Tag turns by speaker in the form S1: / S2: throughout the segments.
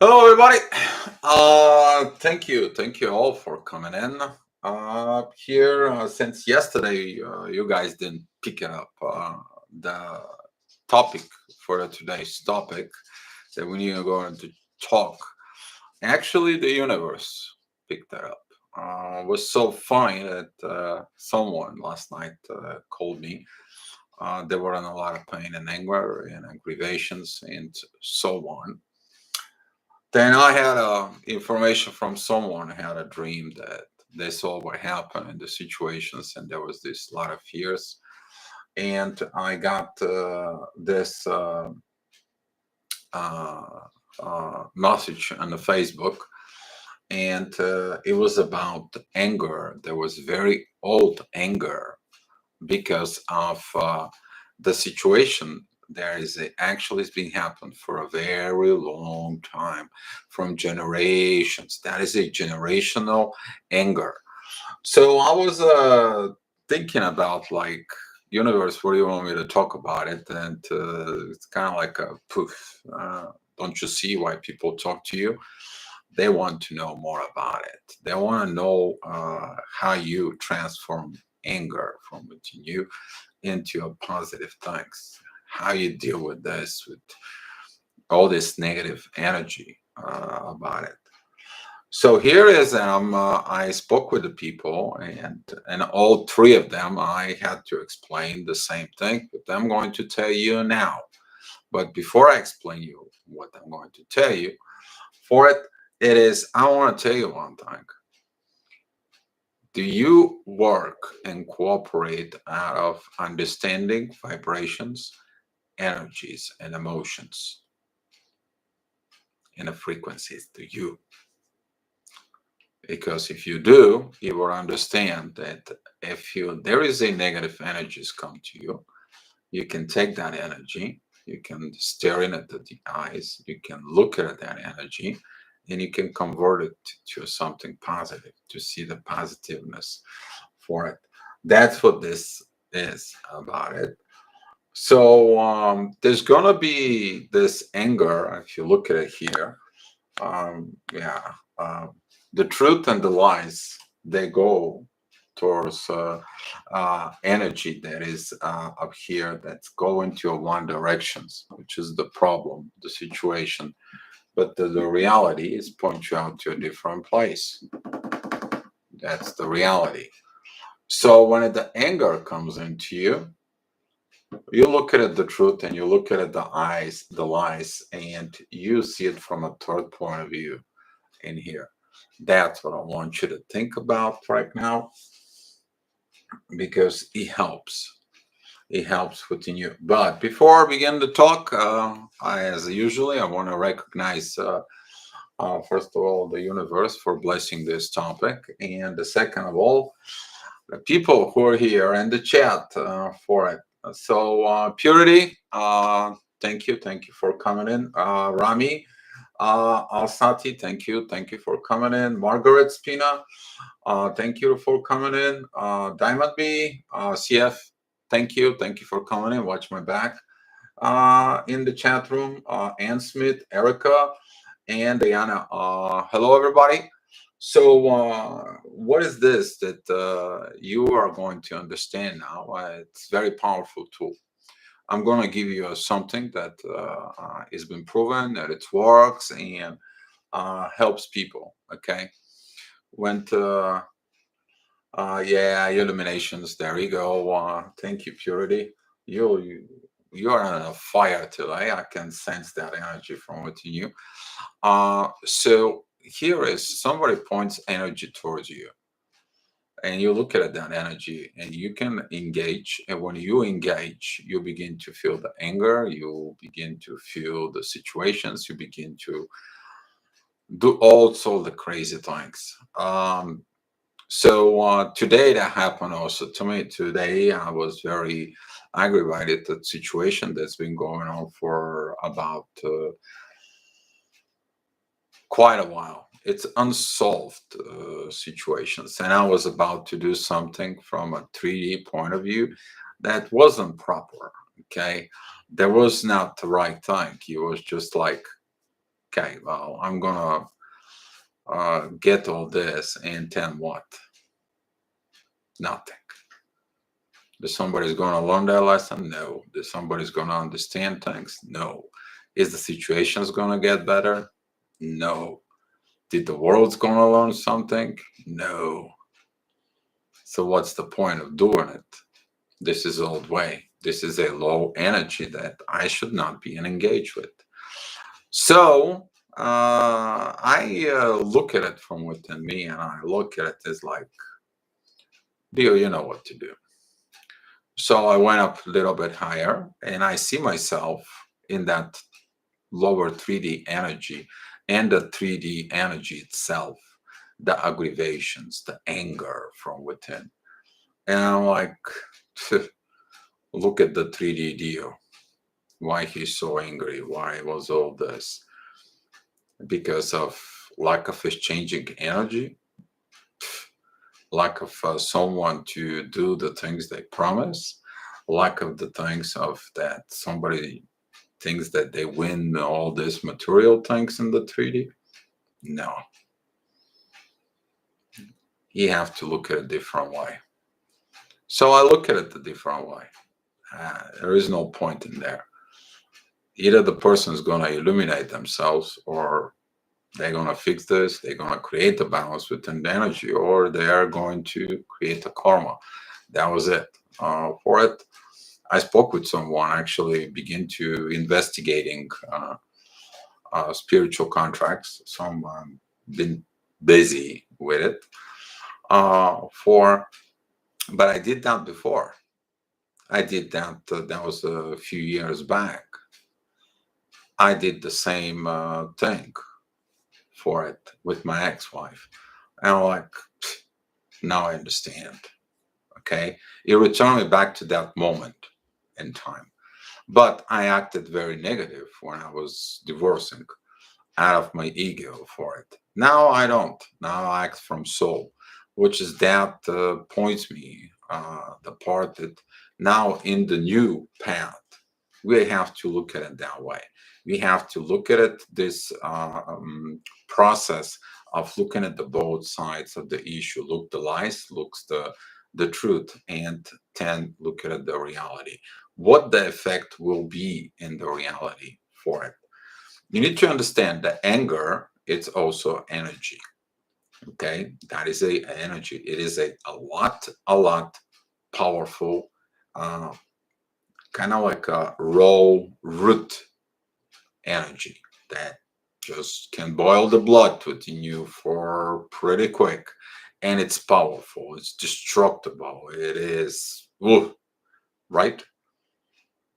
S1: Hello, everybody. Thank you all for coming in. Here, since yesterday, you guys didn't pick it up. The topic for today's topic that we are going to talk. Actually, the universe picked it up. It was so funny that someone last night called me. They were in a lot of pain and anger and aggravations and so on. Then I had information from someone who had a dream that they saw what happened in the situations, and there was this lot of fears. And I got this uh, message on the Facebook, and it was about anger. There was very old anger because of the situation. There is actually it's been happening for a very long time, from generations. That is a generational anger. So I was thinking about, like, universe, what do you want me to talk about it? And it's kind of like a poof. Don't you see why people talk to you? They want to know more about it. They want to know how you transform anger from within you into a positive things. How you deal with this, with all this negative energy about it. So here is I spoke with the people, and all three of them I had to explain the same thing, but I'm going to tell you now. But before I explain you what I'm going to tell you, for it, it is I want to tell you one thing. Do you work and cooperate out of understanding vibrations, energies, and emotions and the frequencies? Do you? Because if you do, you will understand that if you there is a negative energies come to you, you can take that energy, you can stare in at the eyes, you can look at that energy, and you can convert it to something positive, to see the positiveness for it. That's what this is about it. So there's gonna be this anger if you look at it here. Yeah, the truth and the lies, they go towards energy that is up here that's going to one directions, which is the problem, the situation. But the reality is point you out to a different place. That's the reality. So when the anger comes into you, you look at it, the truth, and you look at it, the eyes, the lies, and you see it from a third point of view in here. That's what I want you to think about right now, because it helps. It helps within you. But before I begin to talk, as usually, I want to recognize, first of all, the universe for blessing this topic, and the second of all, the people who are here in the chat for it. So, Purity, thank you for coming in. Rami, Alsati, thank you for coming in. Margaret Spina, thank you for coming in. Diamond B, CF, thank you for coming in. Watch my back. In the chat room, Ann Smith, Erica, and Diana. Hello, everybody. So, what is this that you are going to understand now? It's very powerful tool. I'm going to give you something that has been proven that it works and helps people. Okay, went yeah, illuminations. There you go. Thank you, Purity. You are on a fire today. I can sense that energy from within you. So here is somebody points energy towards you, and you look at that energy, and you can engage. And when you engage, you begin to feel the anger. You begin to feel the situations. You begin to do also the crazy things. So today that happened also to me. Today I was very aggravated at the situation that's been going on for about quite a while. It's unsolved situations, and I was about to do something from a 3D point of view that wasn't proper. Okay, that was not the right thing. It was just like Okay, well, I'm gonna get all this, and then what? Nothing. Is somebody's gonna learn that lesson? No. Is somebody's gonna understand things? No. Is the situation's gonna get better? No. Did the world's gonna learn something? No. So what's the point of doing it? This is old way. This is a low energy that I should not be engaged with. So I look at it from within me, and I look at it as like, Dio, you know what to do. So I went up a little bit higher, and I see myself in that lower 3D energy, and the 3D energy itself, the aggravations, the anger from within. And I'm like, look at the 3D Dio. Why he's so angry? Why was all this? Because of lack of exchanging energy, lack of someone to do the things they promise, lack of the things of that somebody thinks that they win all these material things in the 3D. No, you have to look at it a different way. So I look at it a different way. There is no point in there. Either the person is going to illuminate themselves, or they're going to fix this, they're going to create a balance within the energy, or they are going to create a karma. That was it. For it, I spoke with someone, actually begin to investigating spiritual contracts. Someone been busy with it but I did that before. I did that. That was a few years back. I did the same thing for it with my ex-wife, and I'm like, now I understand. Okay, it returned me back to that moment in time. But I acted very negative when I was divorcing, out of my ego for it. Now I don't. Now I act from soul, which is that points me the part that now in the new path, we have to look at it that way. We have to look at it this process of looking at the both sides of the issue. Look the lies, looks the truth, and then look at the reality. What the effect will be in the reality for it. You need to understand that anger, it's also energy. Okay, that is a energy. It is a lot powerful, uh, kind of like a raw root energy that just can boil the blood within you for pretty quick, and it's powerful. It's destructible. It is, ooh, right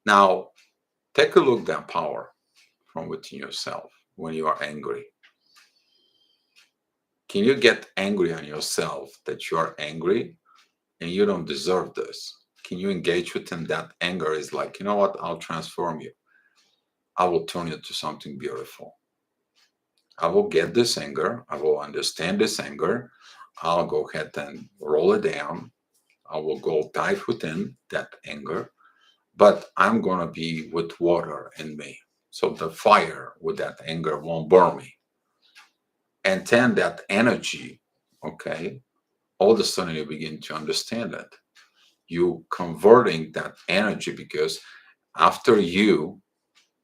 S1: now. Take a look at that power from within yourself when you are angry. Can you get angry on yourself that you are angry and you don't deserve this? Can you engage within that anger? Is like, you know what? I'll transform you. I will turn you to something beautiful. I will get this anger. I will understand this anger. I'll go ahead and roll it down. I will go dive within that anger, but I'm going to be with water in me. So the fire with that anger won't burn me. And then that energy, okay, all of a sudden you begin to understand it. You converting that energy, because after you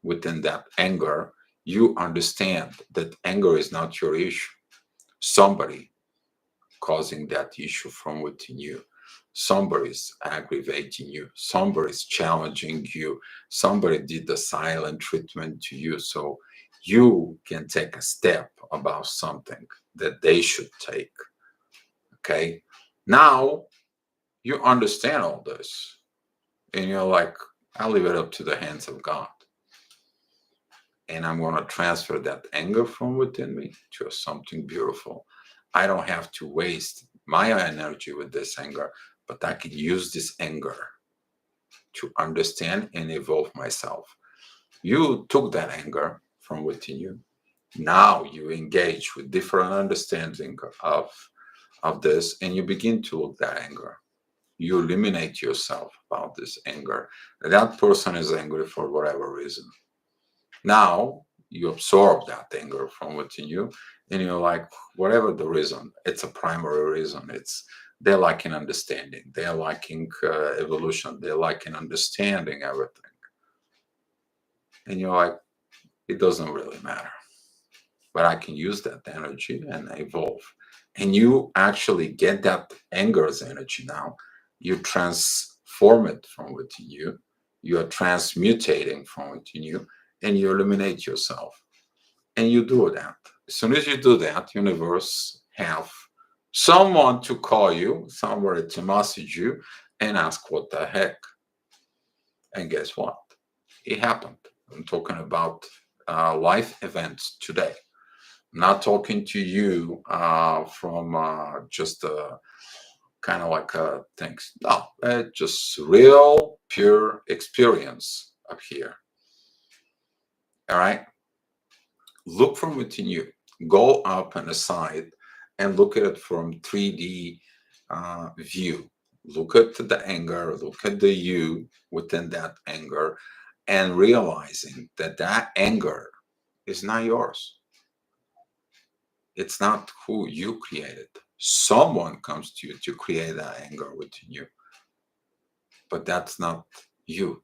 S1: within that anger, you understand that anger is not your issue. Somebody causing that issue from within you. Somebody's aggravating you. Somebody's challenging you. Somebody did the silent treatment to you. So you can take a step about something that they should take. Okay. Now you understand all this, and you're like, I'll leave it up to the hands of God. And I'm going to transfer that anger from within me to something beautiful. I don't have to waste my energy with this anger, but I can use this anger to understand and evolve myself. You took that anger from within you. Now you engage with different understanding of this, and you begin to look that anger. You eliminate yourself about this anger. That person is angry for whatever reason. Now You absorb that anger from within you, and you're like, whatever the reason, it's a primary reason. It's they're lacking understanding, they're lacking evolution, they're lacking understanding everything, and you're like, it doesn't really matter, but I can use that energy and evolve. And you actually get that anger's energy now. You transform it from within you. You are transmutating from within you, and you eliminate yourself. And you do that. As soon as you do that, universe have someone to call you, somewhere to message you, and ask what the heck. And guess what? It happened. I'm talking about life events today. Not talking to you from just kind of like things. No, just real, pure experience up here. All right. Look from within you. Go up and aside and look at it from 3D view. Look at the anger. Look at the you within that anger, and realizing that that anger is not yours. It's not who you created. Someone comes to you to create that anger within you, but that's not you.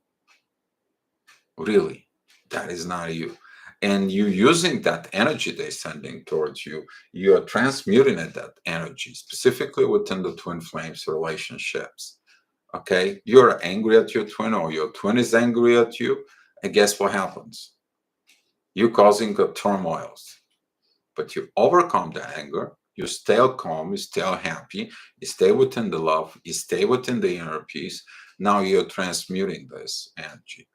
S1: Really, that is not you. And you using that energy they're sending towards you, you are transmuting it, that energy, specifically within the twin flames relationships. Okay, you're angry at your twin, or your twin is angry at you, and guess what happens? You're causing the turmoils. But you overcome the anger, you stay calm, you stay happy, you stay within the love, you stay within the inner peace. Now you're transmuting this energy.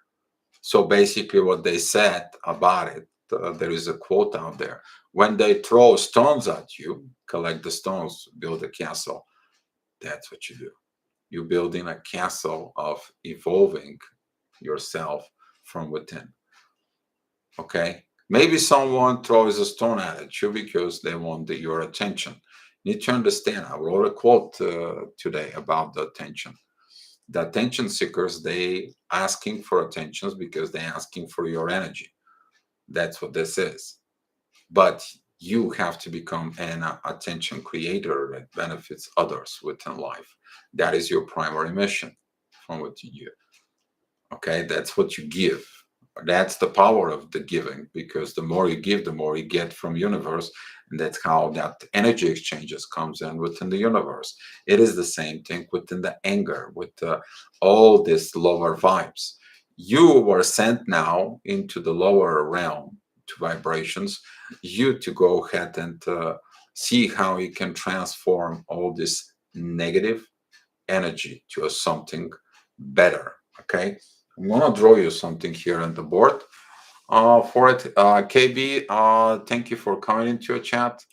S1: So basically, what they said about it, there is a quote out there: when they throw stones at you, collect the stones, build a castle. That's what you do. You're building a castle of evolving yourself from within. Okay, maybe someone throws a stone at you because they want your attention. You need to understand, I wrote a quote today about the attention. The attention seekers, they asking for attentions because they're asking for your energy. That's what this is. But you have to become an attention creator that benefits others within life. That is your primary mission from within you. Okay, that's what you give. That's the power of the giving, because the more you give, the more you get from universe, and that's how that energy exchanges comes in within the universe. It is the same thing within the anger, with all these lower vibes. You were sent now into the lower realm to vibrations, you to go ahead and see how you can transform all this negative energy to something better. Okay, I'm gonna draw you something here on the board for it. KB, thank you for coming into a chat.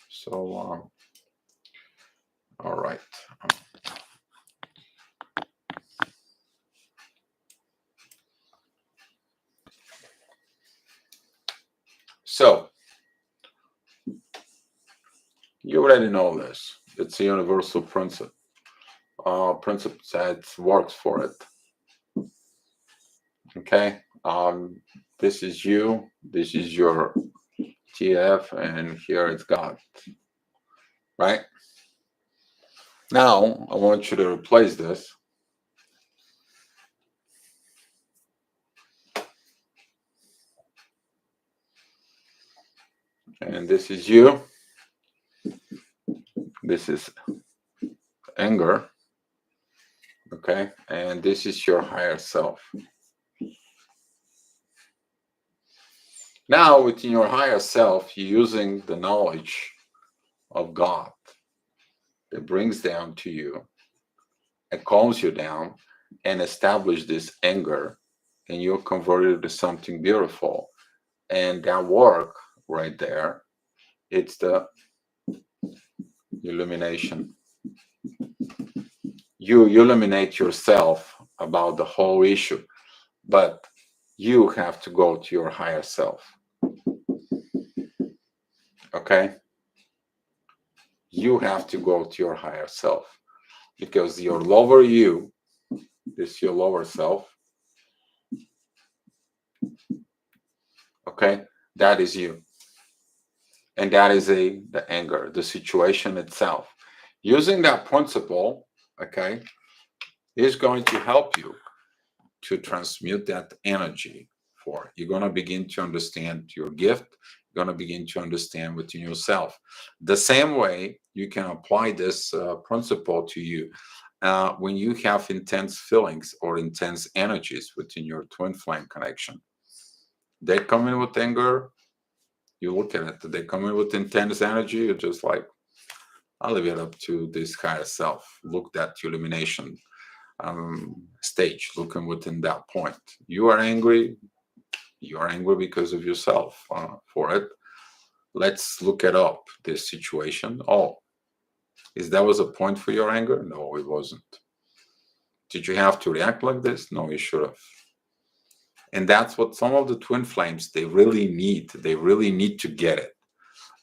S1: So, all right. So, you already know this. It's a universal principle. Principle that works for it. Okay. This is you. This is your TF, and here it's God. Right. Now, I want you to replace this. And this is you. This is anger. Okay. And this is your higher self. Now, within your higher self, you're using the knowledge of God that brings down to you and calms you down and establish this anger, and you're converted to something beautiful. And that work right there, it's the illumination. You illuminate yourself about the whole issue, but you have to go to your higher self. Okay? You have to go to your higher self, because your lower you, this your lower self, Okay, that is you. And that is the anger, the situation itself. Using that principle, okay, is going to help you to transmute that energy for. You're going to begin to understand your gift. You're going to begin to understand within yourself. The same way you can apply this principle to you when you have intense feelings or intense energies within your twin flame connection. They come in with anger, you look at it. They come in with intense energy, you're just like, I'll leave it up to this higher self. Look that illumination stage, looking within that point. You are angry. You are angry because of yourself for it. Let's look it up, this situation. Oh, is that was a point for your anger? No, it wasn't. Did you have to react like this? No, you should have. And that's what some of the twin flames, they really need. They really need to get it.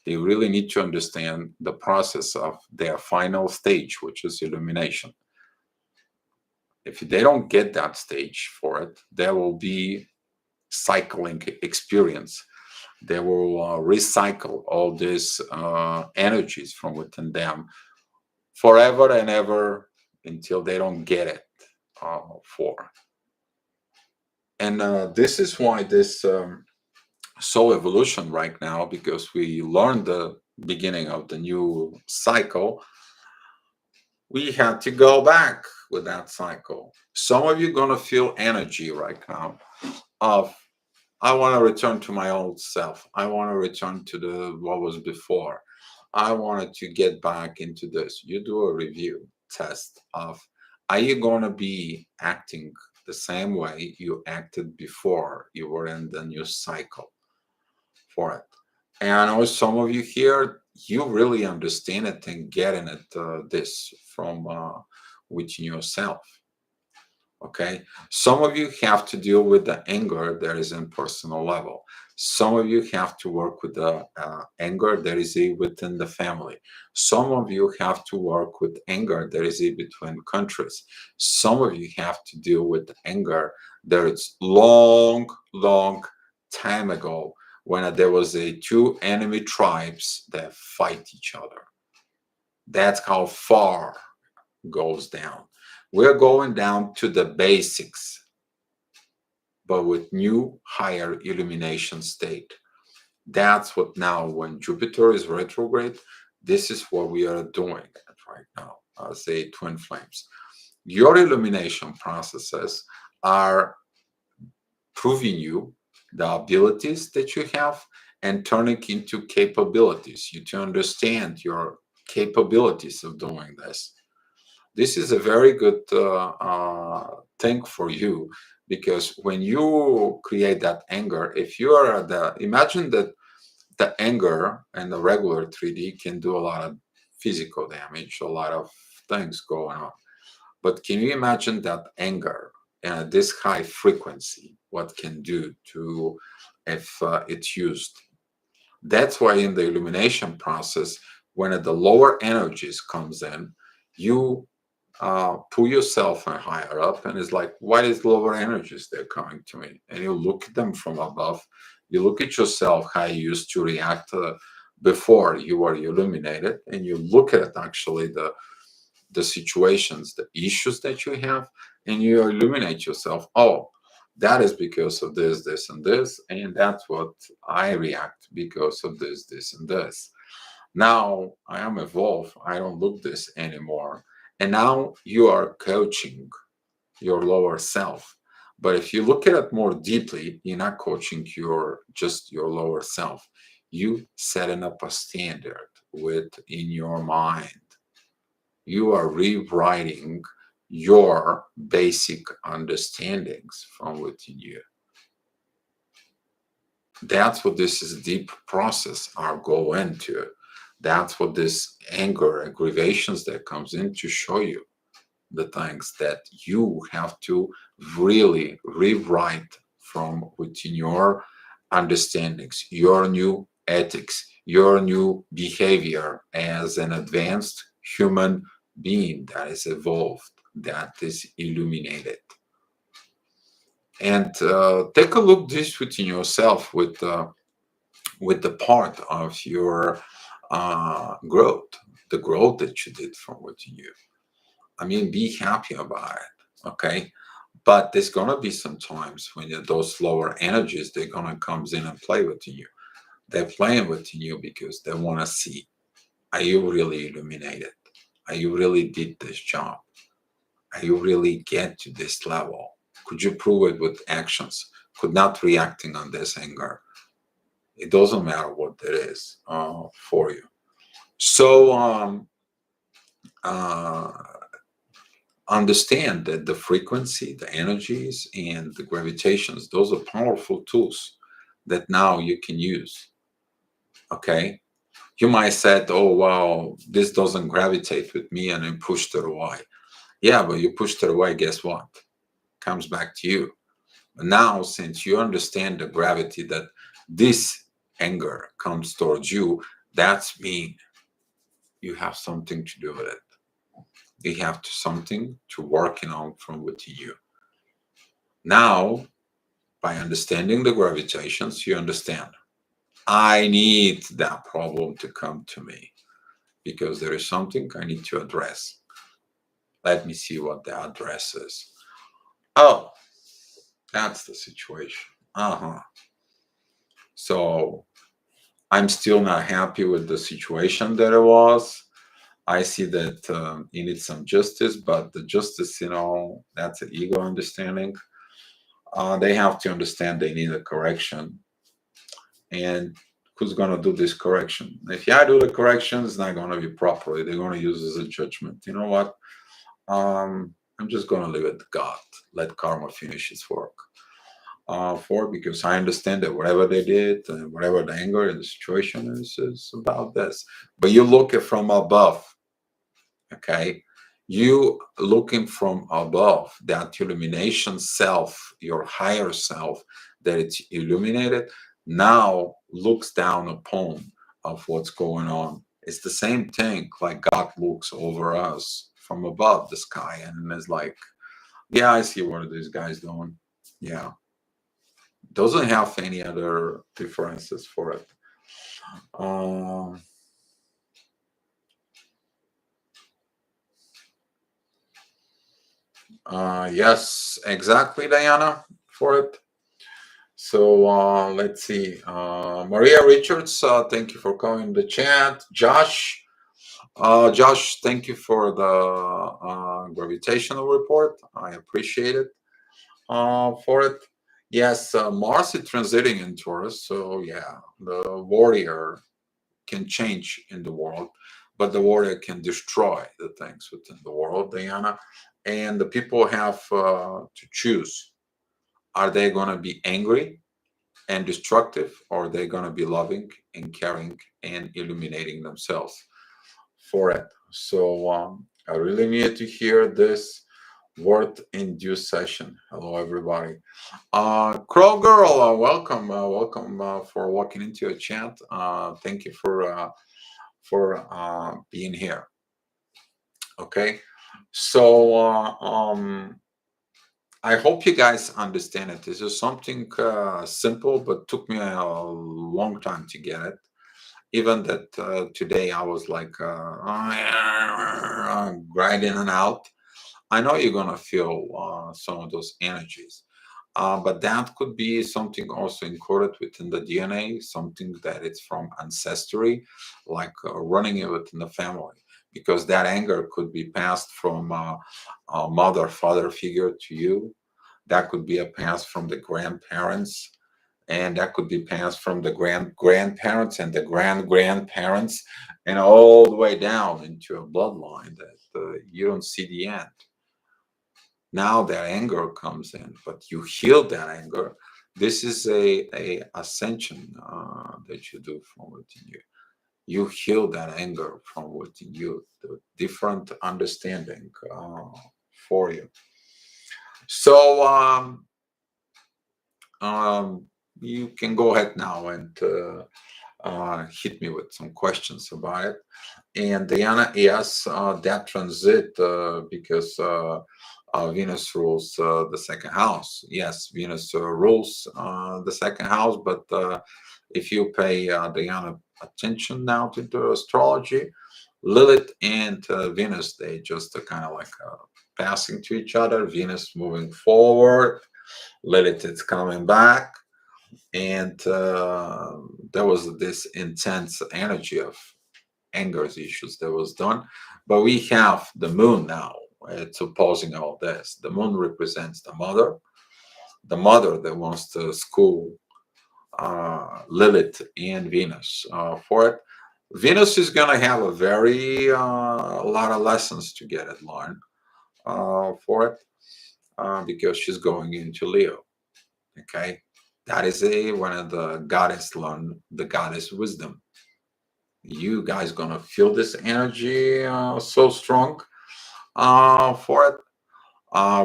S1: They really need to understand the process of their final stage, which is illumination. If they don't get that stage for it, there will be cycling experience. They will recycle all these energies from within them forever and ever until they don't get it for. And this is why this soul evolution right now, because we learned the beginning of the new cycle, we had to go back with that cycle. Some of you are going to feel energy right now of, I want to return to my old self. I want to return to the what was before. I wanted to get back into this. You do a review test of, are you going to be acting the same way you acted before you were in the new cycle for it? And I know some of you here, you really understand it and getting it this from within yourself. Okay, some of you have to deal with the anger that is in personal level. Some of you have to work with the anger that is within the family. Some of you have to work with anger that is between countries. Some of you have to deal with anger that is long, long time ago when there was a two enemy tribes that fight each other. That's how far goes down. We're going down to the basics, but with new higher illumination state. That's what now, when Jupiter is retrograde, this is what we are doing right now as a twin flames. Your illumination processes are proving you the abilities that you have and turning into capabilities. You to understand your capabilities of doing this. This is a very good thing for you, because when you create that anger, if you are imagine that the anger and the regular 3D can do a lot of physical damage, a lot of things going on. But can you imagine that anger and this high frequency, what can do to if it's used? That's why in the illumination process, when the lower energies comes in, you pull yourself higher up, and it's like, why is lower energies they're coming to me? And you look at them from above. You look at yourself how you used to react before you were illuminated, and you look at it actually the situations, the issues that you have, and you illuminate yourself. Oh, that is because of this, this, and this, and that's what I react because of this, this, and this. Now I am evolved. I don't look this anymore. And now you are coaching your lower self. But if you look at it more deeply, you're not coaching just your lower self. You setting up a standard within your mind. You are rewriting your basic understandings from within you. That's what this is deep process are go into. That's what this anger, aggravations that comes in to show you the things that you have to really rewrite from within your understandings, your new ethics, your new behavior as an advanced human being that is evolved, that is illuminated. And take a look this within yourself with the part of your growth, the growth that you did from within you. I mean, be happy about it, okay? But there's gonna be some times when those lower energies they're gonna comes in and play within you. They're playing within you because they want to see, are you really illuminated? Are you really did this job? Are you really get to this level? Could you prove it with actions? Could not reacting on this anger. It doesn't matter what it is for you. So uh, understand that the frequency, the energies, and the gravitations, those are powerful tools that now you can use. Okay. You might said, oh, wow, this doesn't gravitate with me, and then pushed it away. Yeah, but you pushed it away, guess what? Comes back to you. Now, since you understand the gravity that this anger comes towards you, that's mean you have something to do with it. You have to, something to working on from within you. Now, by understanding the gravitations, you understand. I need that problem to come to me because there is something I need to address. Let me see what the address is. Oh, that's the situation. Uh-huh. So I'm still not happy with the situation that it was. I see that it needs some justice, but the justice, that's an ego understanding. They have to understand they need a correction. And who's going to do this correction? If I do the correction, it's not going to be properly. They're going to use it as a judgment. You know what? I'm just going to leave it to God. Let karma finish its work. For because I understand that whatever they did and whatever the anger and the situation is about this. But you look at from above, okay? You looking from above, that illumination self, your higher self, that it's illuminated, now looks down upon of what's going on. It's the same thing like God looks over us from above the sky and is like, yeah, I see what these guys doing. Yeah, doesn't have any other differences for it. Um, yes, exactly, Diana, for it. So let's see. Maria Richards, thank you for coming to the chat. Josh, thank you for the gravitational report. I appreciate it for it. Yes, Mars is transiting in Taurus, so yeah, the warrior can change in the world, but the warrior can destroy the things within the world, Diana. And the people have to choose. Are they going to be angry and destructive, or are they going to be loving and caring and illuminating themselves for it? So I really need to hear this word in due session. Hello, everybody. Crow Girl, welcome for walking into a chat. Thank you for being here. Okay, so I hope you guys understand it. This is something simple, but took me a long time to get it. Even that today I was like grinding it out. I know you're gonna feel some of those energies. But that could be something also encoded within the DNA, something that it's from ancestry, like running it within the family, because that anger could be passed from a mother, father figure to you. That could be a pass from the grandparents, and that could be passed from the grandparents and the grandparents, and all the way down into a bloodline that you don't see the end. Now that anger comes in, but you heal that anger. This is a ascension that you do from within you. You heal that anger from within you, the different understanding for you. So you can go ahead now and hit me with some questions about it. And Diana, yes, that transit because Venus rules the second house. Yes, Venus rules the second house, but if you pay Diana attention now to the astrology, Lilith and Venus, they just kind of like passing to each other. Venus moving forward, Lilith is coming back, and there was this intense energy of anger issues that was done. But we have the moon now. It's opposing all this. The moon represents the mother that wants to school Lilith and Venus for it. Venus is going to have a very a lot of lessons to get it learned for it because she's going into Leo. Okay, that is a one of the goddess learn the goddess wisdom. You guys gonna feel this energy so strong for it.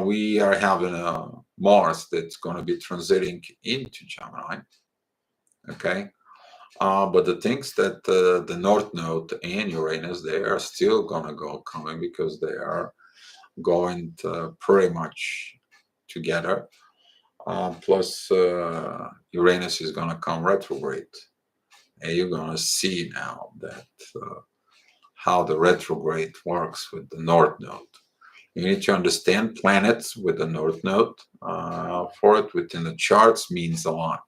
S1: We are having a Mars that's going to be transiting into Gemini. Okay, but the things that the North Node and Uranus, they are still going to go coming because they are going to pretty much together. Plus, Uranus is going to come retrograde, and you're going to see now that how the retrograde works with the North Node. You need to understand planets with the North Node for it within the charts means a lot.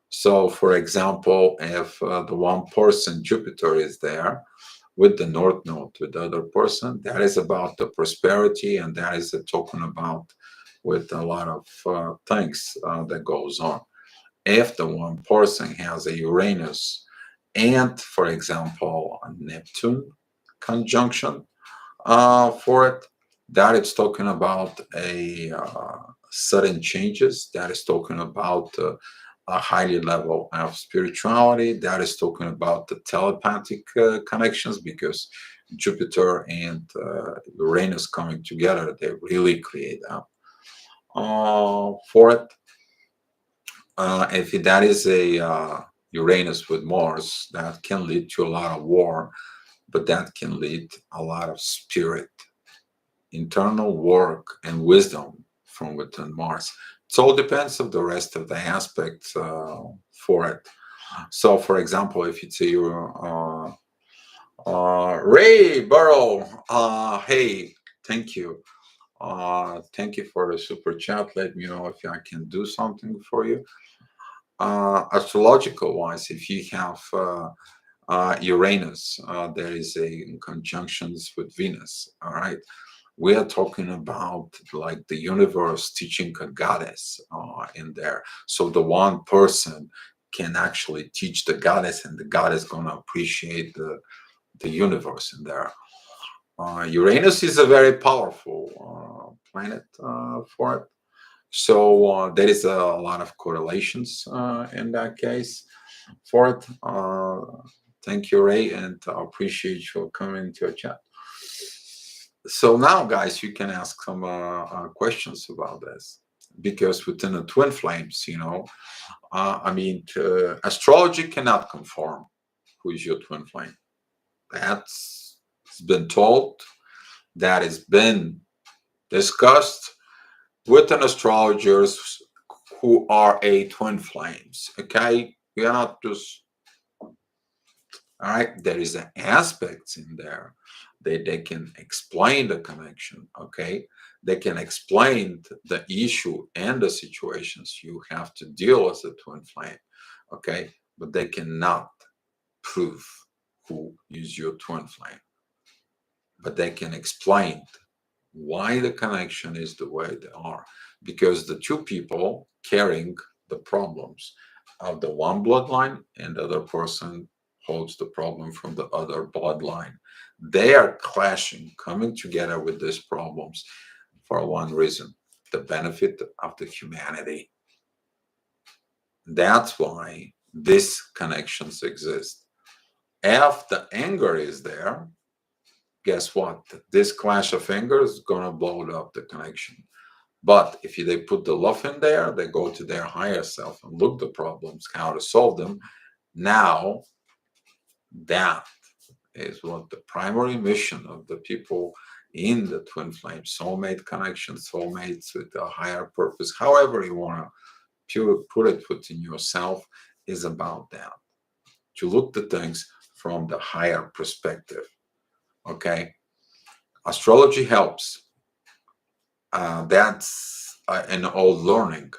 S1: So, for example, if the one person Jupiter is there with the North Node with the other person, that is about the prosperity, and that is a token about with a lot of things that goes on. If the one person has a Uranus and, for example, a Neptune conjunction for it, that it's talking about a sudden changes. That is talking about a highly level of spirituality. That is talking about the telepathic connections because Jupiter and Uranus coming together, they really create that for it. If that is a Uranus with Mars, that can lead to a lot of war, but that can lead a lot of spirit, internal work, and wisdom from within Mars. It all depends of the rest of the aspects for it. So, for example, if it's a Ray Burrow, hey, thank you. Thank you for the super chat. Let me know if I can do something for you. Astrological wise, if you have Uranus, there is a conjunctions with Venus. All right, we are talking about like the universe teaching a goddess in there. So the one person can actually teach the goddess, and the goddess gonna appreciate the universe in there. Uranus is a very powerful planet for it. So there is a lot of correlations in that case for it. Thank you, Ray, and I appreciate you coming to a chat. So now, guys, you can ask some questions about this because within the twin flames, I mean, astrology cannot confirm who is your twin flame. That's been told, that has been discussed with an astrologers who are a twin flames. Okay, we are not just all right. There is an aspects in there that they can explain the connection. Okay, they can explain the issue and the situations you have to deal as a twin flame. Okay, but they cannot prove who is your twin flame. But they can explain why the connection is the way they are, because the two people carrying the problems of the one bloodline and the other person holds the problem from the other bloodline. They are clashing, coming together with these problems for one reason: the benefit of the humanity. That's why these connections exist. If the anger is there, guess what? This clash of anger is gonna blow up the connection. But if they put the love in there, they go to their higher self and look the problems, how to solve them. Now, that is what the primary mission of the people in the twin flame soulmate connection, soulmates with a higher purpose, however you want to put it within yourself, is about that. To look at things from the higher perspective. Okay, astrology helps. That's an old learning.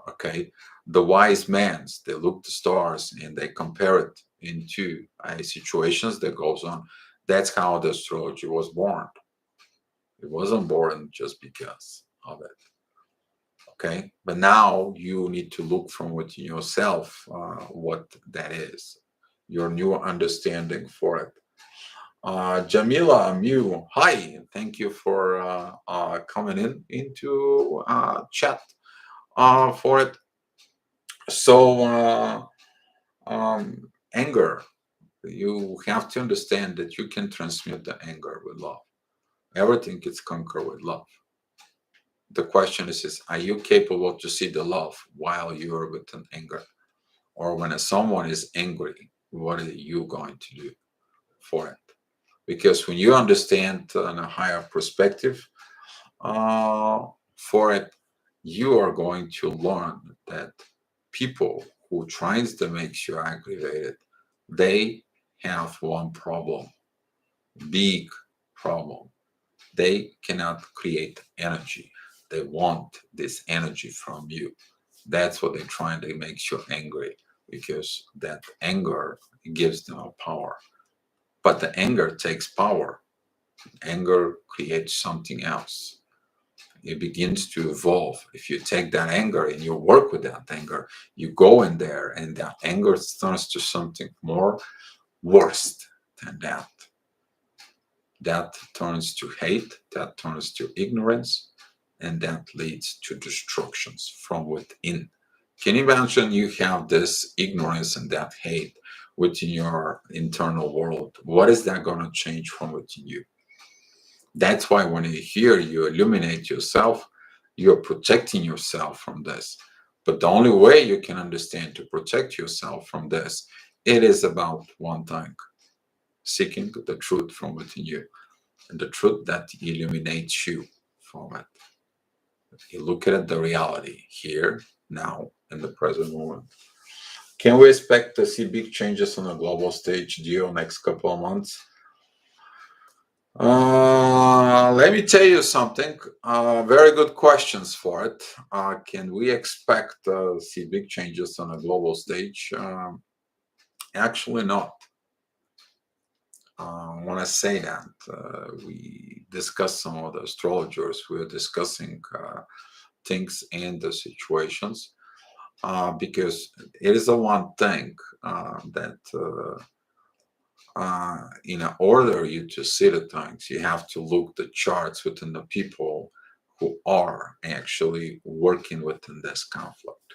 S1: Okay, the wise men, they look the stars and they compare it into situations that goes on. That's how the astrology was born. It wasn't born just because of it. Okay, but now you need to look from within yourself what that is, your new understanding for it. Jamila Mew, hi, thank you for coming in into chat for it. So, anger, you have to understand that you can transmute the anger with love. Everything gets conquered with love. The question is are you capable to see the love while you're with an anger? Or when someone is angry, what are you going to do for it? Because when you understand on a higher perspective for it, you are going to learn that people who tries to make you aggravated, they have one problem, big problem. They cannot create energy. They want this energy from you. That's what they're trying to make you angry, because that anger gives them a power. But the anger takes power. Anger creates something else. It begins to evolve. If you take that anger and you work with that anger, you go in there and that anger turns to something more worse than that. That turns to hate, that turns to ignorance, and that leads to destructions from within. Can you imagine you have this ignorance and that hate within your internal world? What is that going to change from within you? That's why when you hear you illuminate yourself, you're protecting yourself from this. But the only way you can understand to protect yourself from this, it is about one thing, seeking the truth from within you, and the truth that illuminates you from it. You look at the reality here, now, in the present moment. Can we expect to see big changes on a global stage during next couple of months? Let me tell you something. Very good questions for it. Can we expect to see big changes on a global stage? Actually, not. When I say that, we discussed some of the astrologers. We are discussing things and the situations because it is the one thing that in order you to see the things, you have to look the charts within the people who are actually working within this conflict.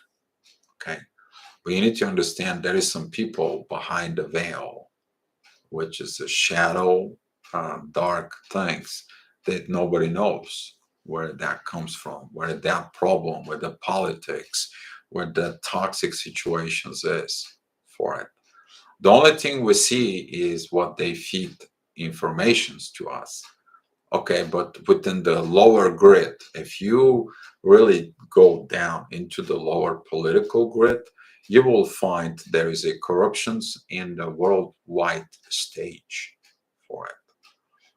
S1: Okay, but you need to understand there is some people behind the veil, which is the shadow, dark things that nobody knows where that comes from, where that problem, where the politics, where the toxic situations is for it. The only thing we see is what they feed informations to us. Okay, but within the lower grid, if you really go down into the lower political grid, you will find there is a corruptions in the worldwide stage for it.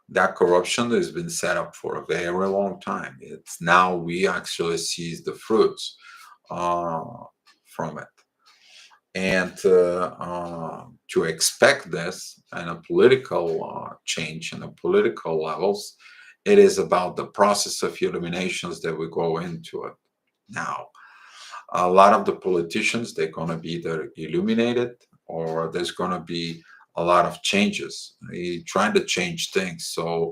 S1: That corruption has been set up for a very long time. It's now we actually see the fruits uh, from it. And to expect this and a political change and a political levels, it is about the process of illuminations that we go into it now. A lot of the politicians, they're going to be either illuminated or there's going to be a lot of changes. He's trying to change things. So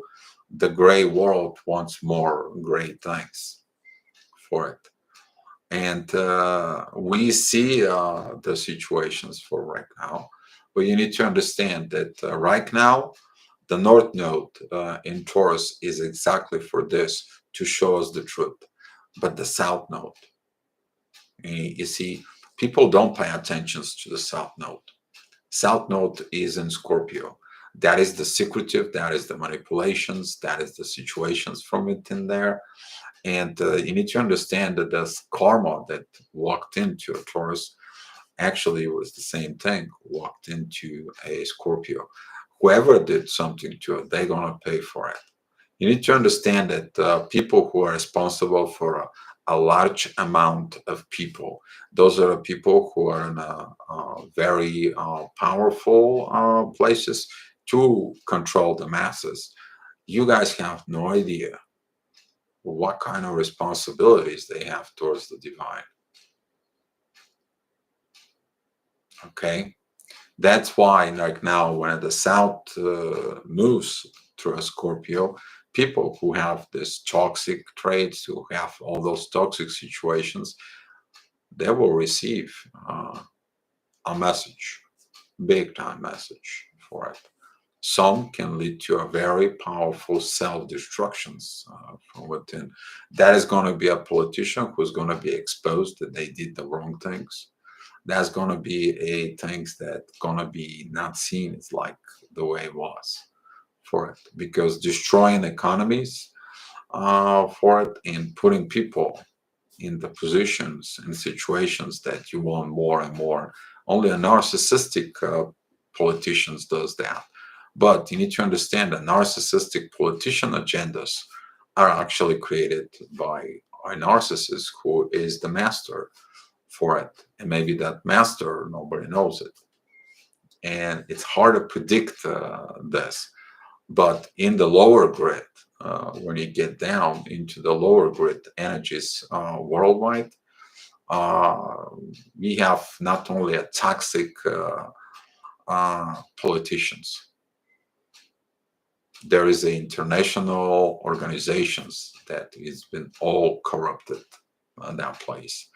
S1: the gray world wants more gray things for it. And we see the situations for right now. But you need to understand that right now, the North Node in Taurus is exactly for this, to show us the truth. But the South Node, you see, People don't pay attention to the South Node. South Node is in Scorpio. That is the secretive, that is the manipulations, that is the situations from within there. And you need to understand that this karma that walked into a Taurus actually was the same thing, walked into a Scorpio. Whoever did something to it, they're going to pay for it. You need to understand that people who are responsible for a large amount of people, those are the people who are in very powerful places to control the masses. You guys have no idea what kind of responsibilities they have towards the divine. Okay, that's why, like now, when the South moves through a Scorpio, people who have this toxic traits, who have all those toxic situations, they will receive a message, big time message for it. Some can lead to a very powerful self-destructions from within. That is going to be a politician who's going to be exposed that they did the wrong things. That's going to be a things that going to be not seen as like the way it was for it, because destroying economies for it and putting people in the positions and situations that you want more and more. Only a narcissistic politicians does that. But you need to understand that narcissistic politician agendas are actually created by a narcissist who is the master for it. And maybe that master, nobody knows it. And it's hard to predict this. But in the lower grid, when you get down into the lower grid energies worldwide, we have not only a toxic politicians, there is a international organizations that has been all corrupted in that place,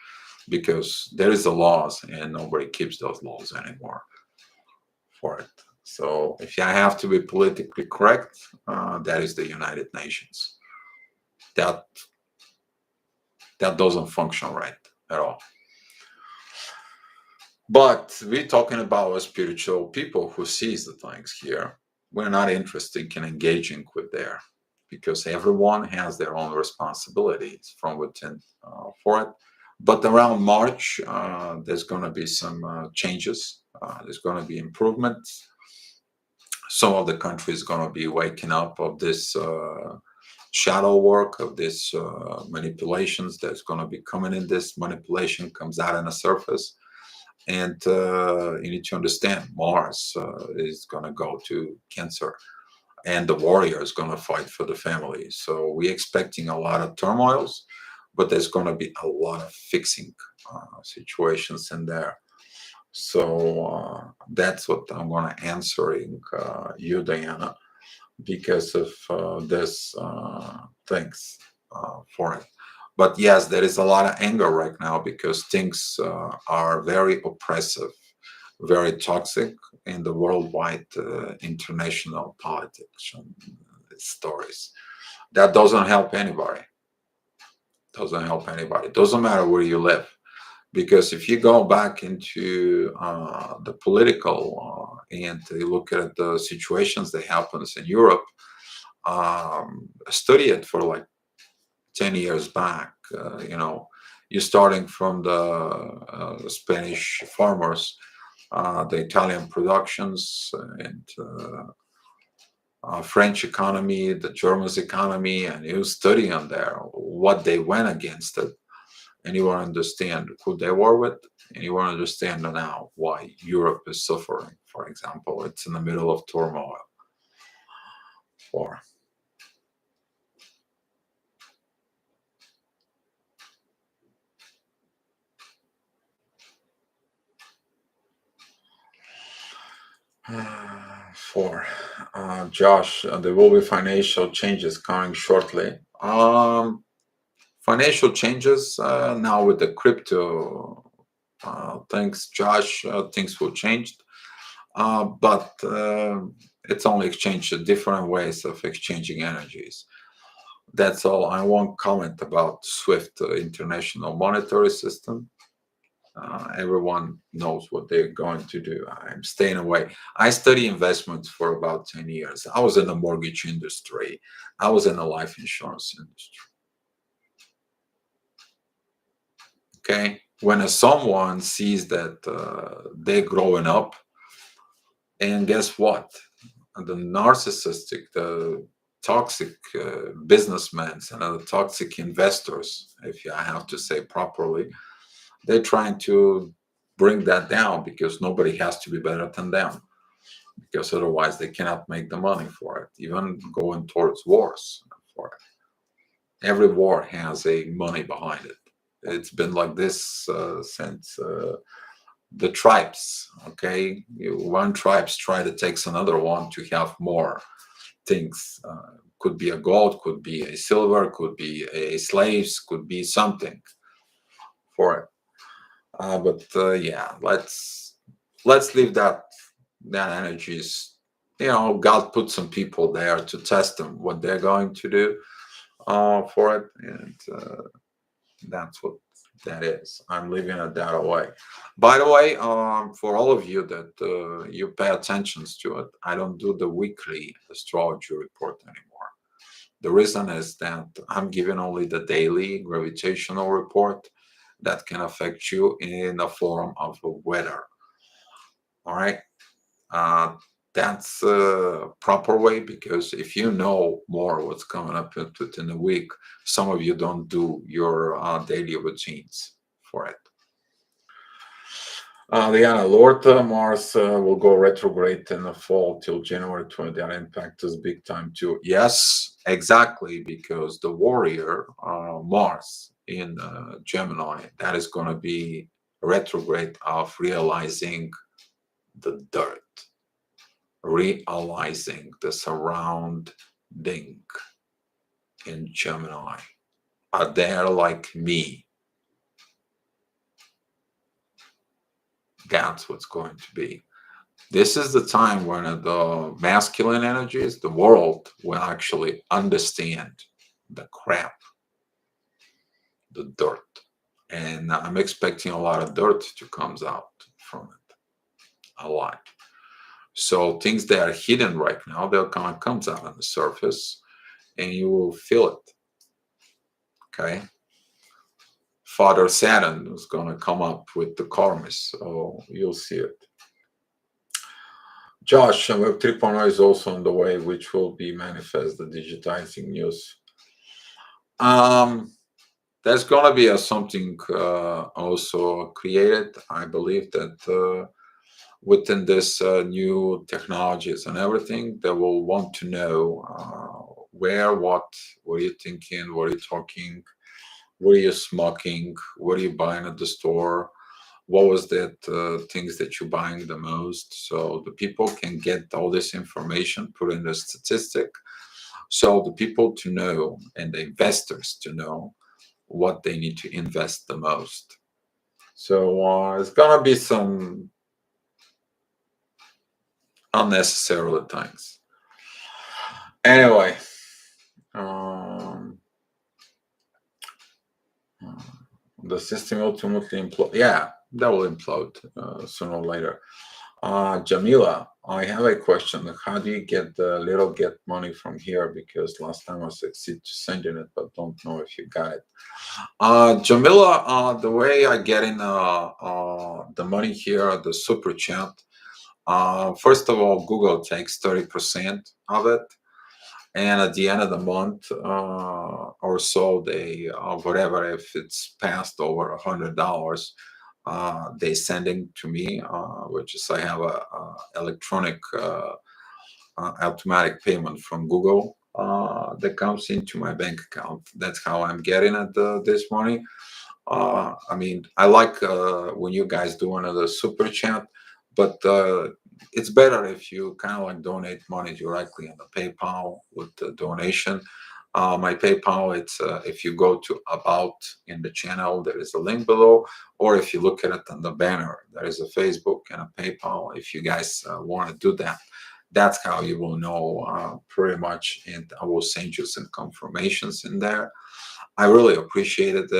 S1: because there is the laws and nobody keeps those laws anymore for it. So if I have to be politically correct, that is the United Nations. That doesn't function right at all. But we're talking about spiritual people who sees the things here. We're not interested in engaging with there, because everyone has their own responsibilities from within for it. But around March, there's going to be some changes. There's going to be improvements. Some of the countries going to be waking up of this shadow work, of this manipulations that's going to be coming in. This manipulation comes out on the surface. And you need to understand Mars is going to go to Cancer, and the warrior is going to fight for the family. So we're expecting a lot of turmoils, but there's going to be a lot of fixing situations in there. So that's what I'm going to answering you, Diana, because of this things for it. But yes, there is a lot of anger right now because things are very oppressive, very toxic in the worldwide international politics and stories. That doesn't help anybody. Doesn't help anybody. Doesn't matter where you live. Because if you go back into the political and you look at the situations that happens in Europe, study it for like 10 years back, you're starting from the Spanish farmers, the Italian productions, and French economy, the German's economy, and you study on there what they went against it. And you want to understand who they were with, and you want to understand now why Europe is suffering. For example, it's in the middle of turmoil. For Josh, there will be financial changes coming shortly. Financial changes now with the crypto things, Josh, things will change. But it's only exchange different ways of exchanging energies. That's all. I won't comment about SWIFT, International Monetary System. Everyone knows what they're going to do. I'm staying away. I study investments for about 10 years. I was in the mortgage industry. I was in the life insurance industry. Okay. When someone sees that they're growing up, and guess what? The narcissistic, the toxic businessmen and the toxic investors, if I have to say properly, they're trying to bring that down because nobody has to be better than them, because otherwise they cannot make the money for it, even going towards wars for it. Every war has a money behind it. It's been like this since the tribes. Okay, one tribes try to takes another one to have more things. Could be a gold, could be a silver, could be a slaves, could be something for it. But yeah, let's leave that energies. God put some people there to test them what they're going to do for it, and that's what that is. I'm leaving it that way. By the way, for all of you that you pay attention to it, I don't do the weekly astrology report anymore. The reason is that I'm giving only the daily gravitational report that can affect you in the form of a weather. All right. Uh, that's a proper way, because if you know more what's coming up within the week, some of you don't do your daily routines for it. Diana, Lord Mars will go retrograde in the fall till January 20. That impact us big time too. Yes, exactly, because the warrior Mars in Gemini, that is going to be retrograde of realizing the dirt, realizing the surrounding in Gemini. Are there like me? That's what's going to be. This is the time when the masculine energies, the world will actually understand the crap, the dirt. And I'm expecting a lot of dirt to comes out from it. A lot. So things that are hidden right now, they'll kind of comes out on the surface and you will feel it. Okay. Father Saturn is going to come up with the karmas, so you'll see it. Josh, Web 3.0 is also on the way, which will be manifest the digitizing news. There's going to be something also created. I believe that within this new technologies and everything, they will want to know where, what are you thinking, what are you talking, what are you smoking, what are you buying at the store, what was that things that you're buying the most, so the people can get all this information, put in the statistic, so the people to know and the investors to know what they need to invest the most. So it's gonna be some unnecessary things. Anyway, the system ultimately implode. Yeah, that will implode sooner or later. Jamila, I have a question. How do you get the little get money from here? Because last time I succeeded to sending it, but don't know if you got it. Jamila, the way I get in the money here, the super chat. First of all, Google takes 30% of it, and at the end of the month or so, they whatever, if it's passed over $100, they sending to me, which is I have a electronic automatic payment from Google that comes into my bank account. That's how I'm getting at this money. I mean, I like when you guys do another super chat, but it's better if you kind of like donate money directly on the PayPal with the donation. My PayPal, it's if you go to About in the channel, there is a link below, or if you look at it on the banner, there is a Facebook and a PayPal. If you guys want to do that, that's how you will know pretty much, and I will send you some confirmations in there. I really appreciated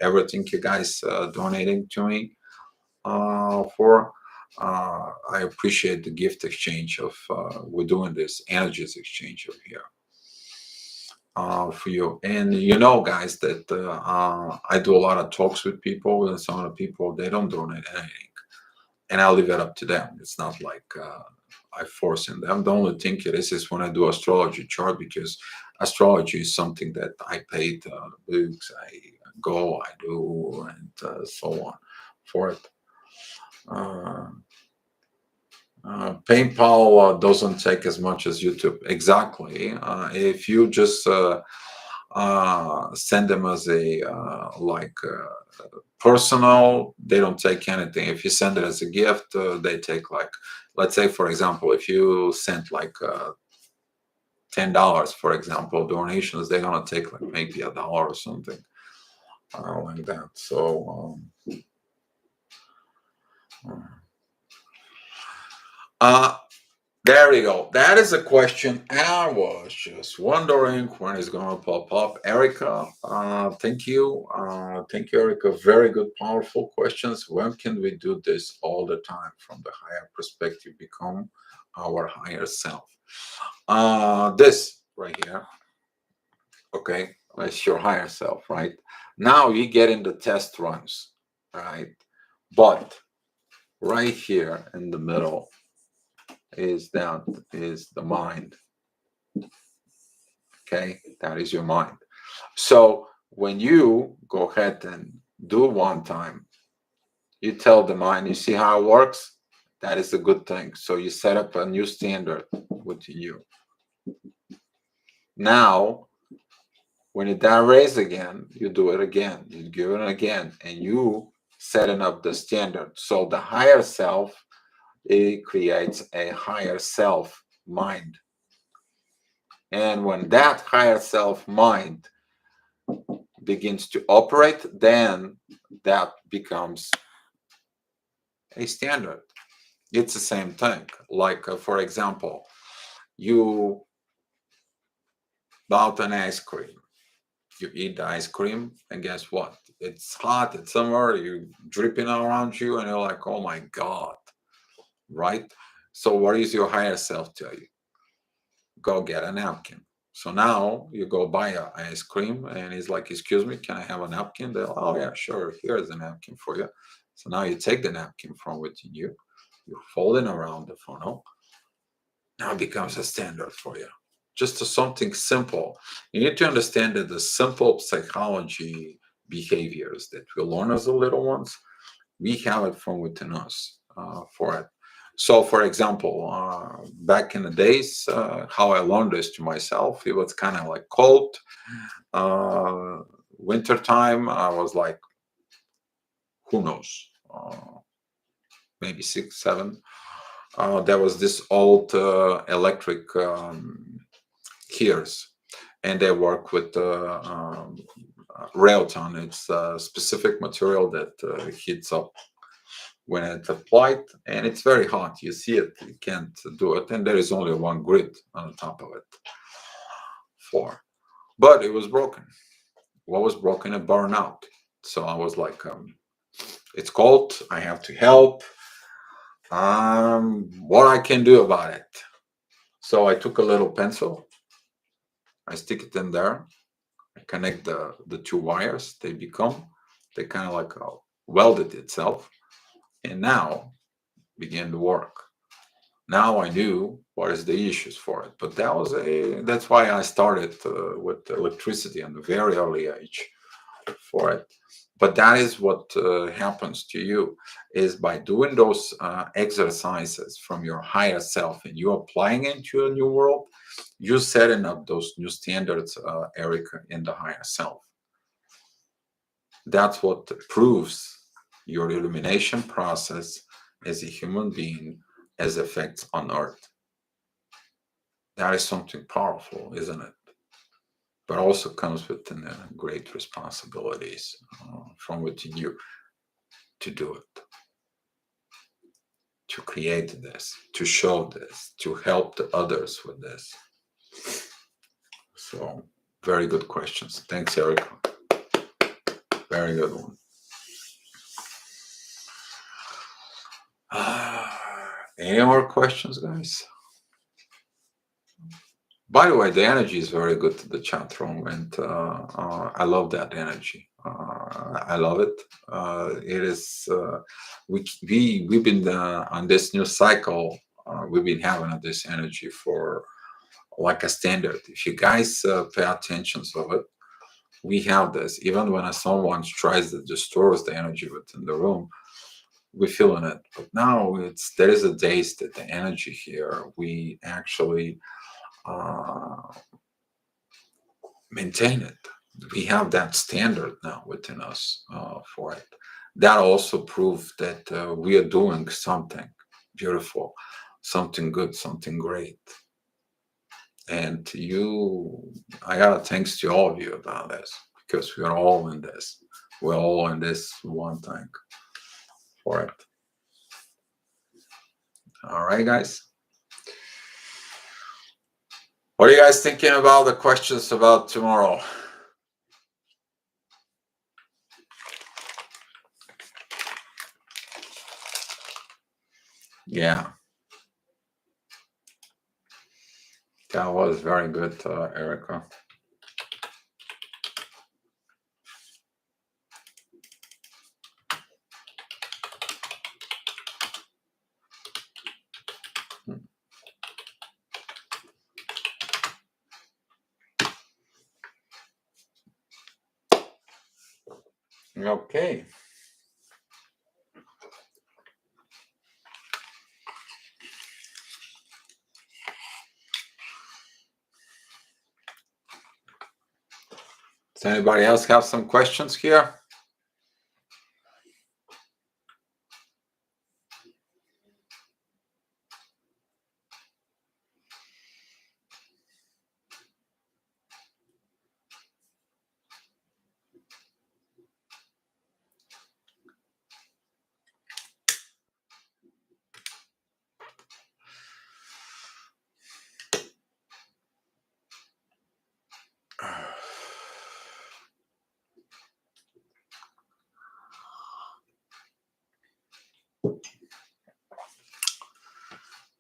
S1: everything you guys donating to me for. I appreciate the gift exchange of we're doing this energies exchange of here for you. And you know, guys, that I do a lot of talks with people, and some of the people they don't donate anything, and I leave it up to them. It's not like I force in them. The only thing it is when I do astrology chart, because astrology is something that I paid books, I go, I do, and so on for it. Uh, PayPal doesn't take as much as YouTube. Exactly. If you just send them as a personal, they don't take anything. If you send it as a gift, they take like, let's say, for example, if you sent like $10, for example, donations, they're gonna take like maybe $1 or something like that. So. Uh, There you go. That is a question I was just wondering when it's going to pop up. Erica, thank you. Thank you, Erica. Very good, powerful questions. When can we do this all the time from the higher perspective, become our higher self? This right here, okay, it's your higher self, right? Now you get in the test runs, right? But right here in the middle, is the mind. Okay, that is your mind. So when you go ahead and do one time, you tell the mind, you see how it works? That is a good thing. So you set up a new standard within you. Now, when it down raise again, you do it again, you do it again, and you setting up the standard. So the higher self, it creates a higher self mind. And when that higher self mind begins to operate, then that becomes a standard. It's the same thing. Like, for example, you bought an ice cream. You eat the ice cream, and guess what? It's hot, it's summer, you're dripping around you, and you're like, oh my God, right? So, what is your higher self tell you? Go get a napkin. So now you go buy a ice cream, and he's like, excuse me, can I have a napkin? They're like, oh yeah, sure, here's a napkin for you. So now you take the napkin from within you, you fold it around the funnel. Now it becomes a standard for you. Just something simple. You need to understand that the simple psychology behaviors that we learn as the little ones, we have it from within us for it. So, for example, back in the days, how I learned this to myself, it was kind of like cold. Winter time, I was like, who knows, maybe 6, 7. There was this old electric heaters, and they work with Railton. It's a specific material that heats up when it's applied, and it's very hot. You see it, you can't do it, and there is only one grid on the top of it. But it was broken. What was broken? It burned out. So I was like, it's cold. I have to help. What I can do about it? So I took a little pencil. I stick it in there. I connect the two wires. They kind of like welded itself, and now began to work. Now I knew what is the issues for it, but that's why I started with electricity in a very early age for it. But that is what happens to you is by doing those exercises from your higher self and you applying into a new world, you're setting up those new standards, Erica, in the higher self. That's what proves your illumination process as a human being has effects on earth. That is something powerful, isn't it? But also comes with great responsibilities from within you to do it, to create this, to show this, to help the others with this. So Very good questions. Thanks, Eric. Very good one. Any more questions, guys? By the way, the energy is very good to the chat room, and I love that energy. I love it. It is we've been on this new cycle. We've been having this energy for like a standard. If you guys pay attention to it, we have this. Even when someone tries to destroy the energy within the room, we're feeling it. But now there is a days that the energy here we actually maintain it. We have that standard now within us for it. That also proves that we are doing something beautiful, something good, something great. And I gotta thanks to all of you about this because we're all in this. We're all in this one thing for it. All right, guys. What are you guys thinking about the questions about tomorrow? Yeah. That was very good, Erica. Okay. Does anybody else have some questions here?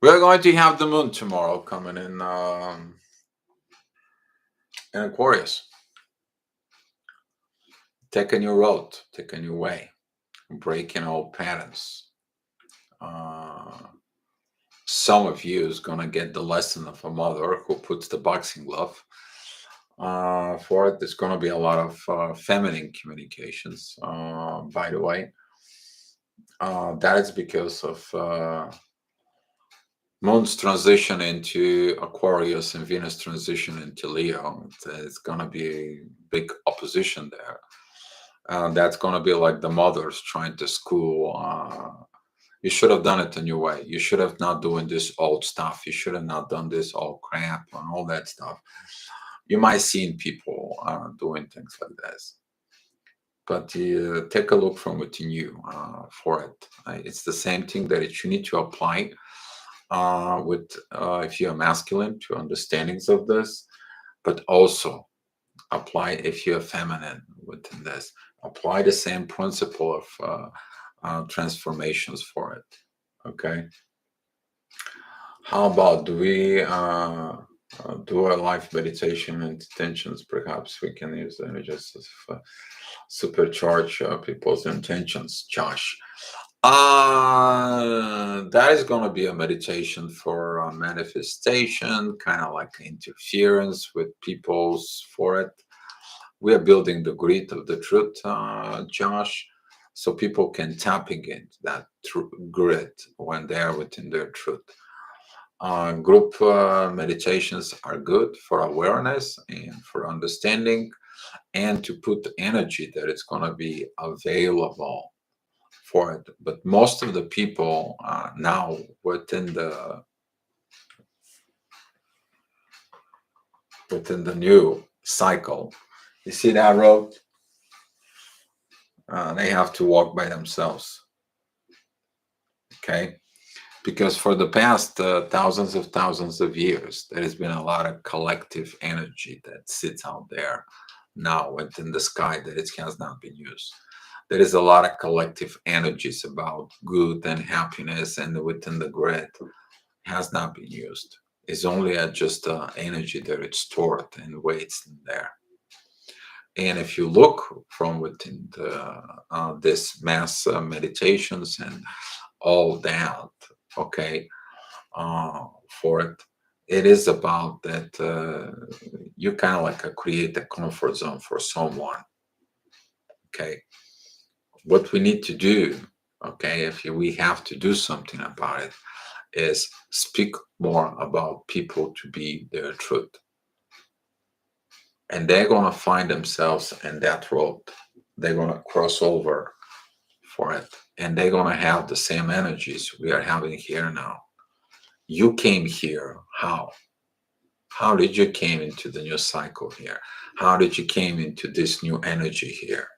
S1: We're going to have the moon tomorrow coming in Aquarius. Take a new road, take a new way, breaking old patterns. Some of you is gonna get the lesson of a mother who puts the boxing glove. For it, there's gonna be a lot of feminine communications. By the way, that is because of Moon's transition into Aquarius and Venus transition into Leo. It's gonna be a big opposition there. That's gonna be like the mothers trying to school. You should have done it a new way. You should have not doing this old stuff. You should have not done this old crap and all that stuff. You might see people doing things like this, but take a look from within you for it. It's the same thing that you need to apply with if you're masculine to understandings of this, but also apply if you're feminine within this. Apply the same principle of transformations for it. Okay. How about do we do a live meditation and intentions? Perhaps we can use the images of supercharge people's intentions, Josh. That is going to be a meditation for manifestation, kind of like interference with people's for it. We are building the grid of the truth, Josh, so people can tapping into that grid when they are within their truth. Group meditations are good for awareness and for understanding, and to put energy that it's going to be available for it. But most of the people now within the new cycle, you see that road, they have to walk by themselves. Okay, Because for the past thousands of years, there has been a lot of collective energy that sits out there now within the sky that it has not been used. There is a lot of collective energies about good and happiness, and within the grid has not been used. It's only just energy that it's stored and waits in there. And if you look from within this mass meditations and all that, okay, for it, it is about that you kind of like create a comfort zone for someone. Okay, what we need to do, okay, if we have to do something about it, is speak more about people to be their truth, and they're going to find themselves in that road. They're going to cross over for it, and they're going to have the same energies we are having here now. You came here how did you came into the new cycle here? How did you came into this new energy here?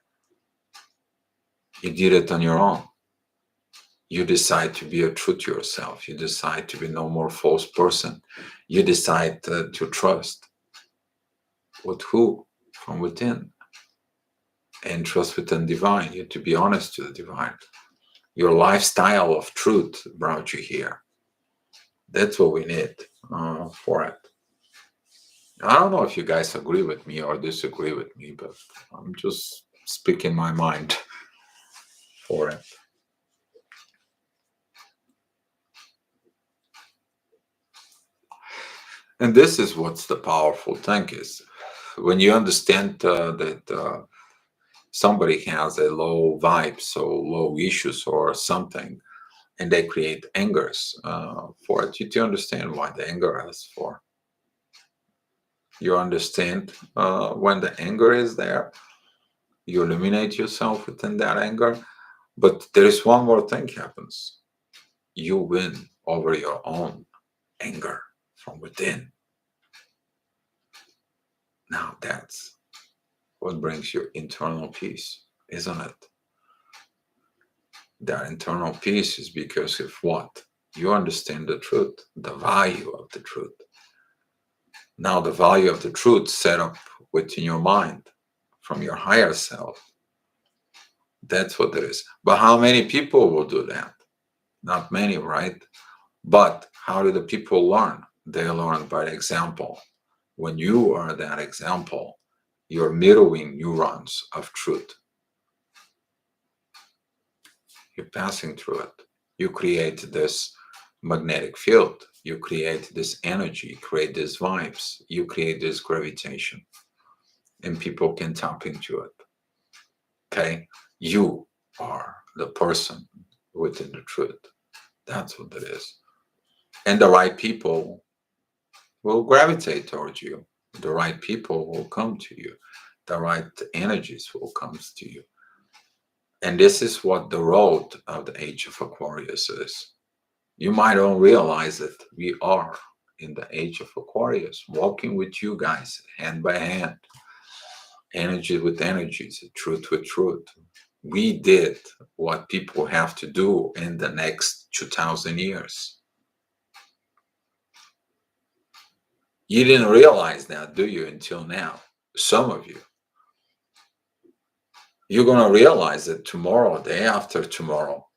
S1: You did it on your own. You decide to be a true to yourself. You decide to be no more false person. You decide to trust. With who? From within. And trust within divine. You to be honest to the divine. Your lifestyle of truth brought you here. That's what we need for it. I don't know if you guys agree with me or disagree with me, but I'm just speaking my mind for it. And this is what's the powerful thing is when you understand that somebody has a low vibe, so low issues or something, and they create angers for it. You do understand why the anger is for. You understand when the anger is there, you eliminate yourself within that anger. But there is one more thing happens. You win over your own anger from within. Now that's what brings you internal peace, isn't it? That internal peace is because of what? You understand the truth, the value of the truth. Now the value of the truth set up within your mind from your higher self. That's what it is. But how many people will do that? Not many, right? But how do the people learn? They learn by example. When you are that example, you're mirroring neurons of truth. You're passing through it. You create this magnetic field. You create this energy, create these vibes. You create this gravitation, and people can tap into it. Okay? You are the person within the truth. That's what it is. And the right people will gravitate towards you. The right people will come to you. The right energies will come to you. And this is what the road of the age of Aquarius is. You might don't realize it. We are in the age of Aquarius, walking with you guys hand by hand, energy with energies, truth with truth. We did what people have to do in the next 2000 years. You didn't realize that, do you, until now? Some of you. You're going to realize it tomorrow, day after tomorrow.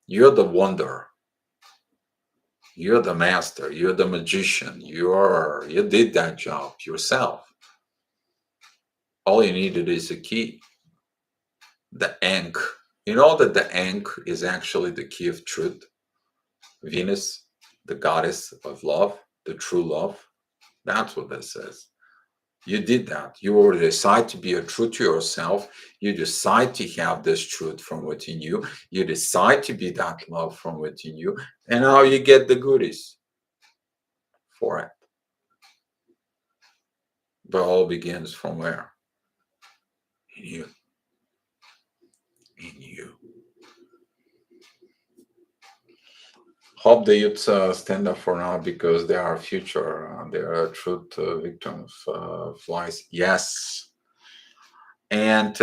S1: You're the wonder. You're the master. You're the magician. You did that job yourself. All you needed is a key. The Ankh. You know that the Ankh is actually the key of truth. Venus, the goddess of love, the true love. That's what this is. You did that. You already decide to be a true to yourself. You decide to have this truth from within you. You decide to be that love from within you. And now you get the goodies for it. But all begins from where? In you. In you. Hope the youths stand up for now because they are future. They are truth victims of lies. Yes. And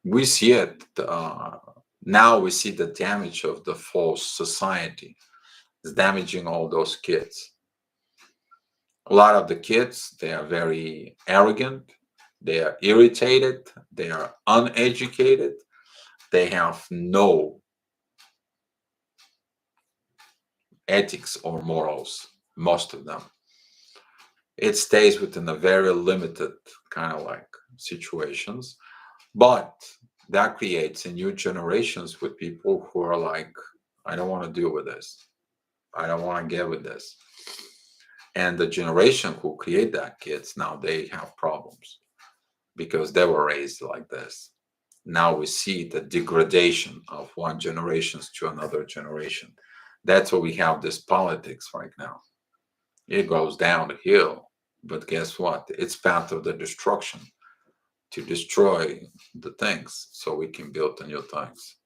S1: we see it. Now we see the damage of the false society. It's damaging all those kids. A lot of the kids, they are very arrogant, they are irritated, they are uneducated, they have no ethics or morals, most of them. It stays within a very limited kind of like situations, but that creates a new generations with people who are like, I don't want to deal with this. I don't want to get with this. And the generation who create that kids now they have problems because they were raised like this. Now we see the degradation of one generation to another generation. That's why we have this politics right now. It goes down the hill, but guess what? It's path of the destruction to destroy the things so we can build the new things.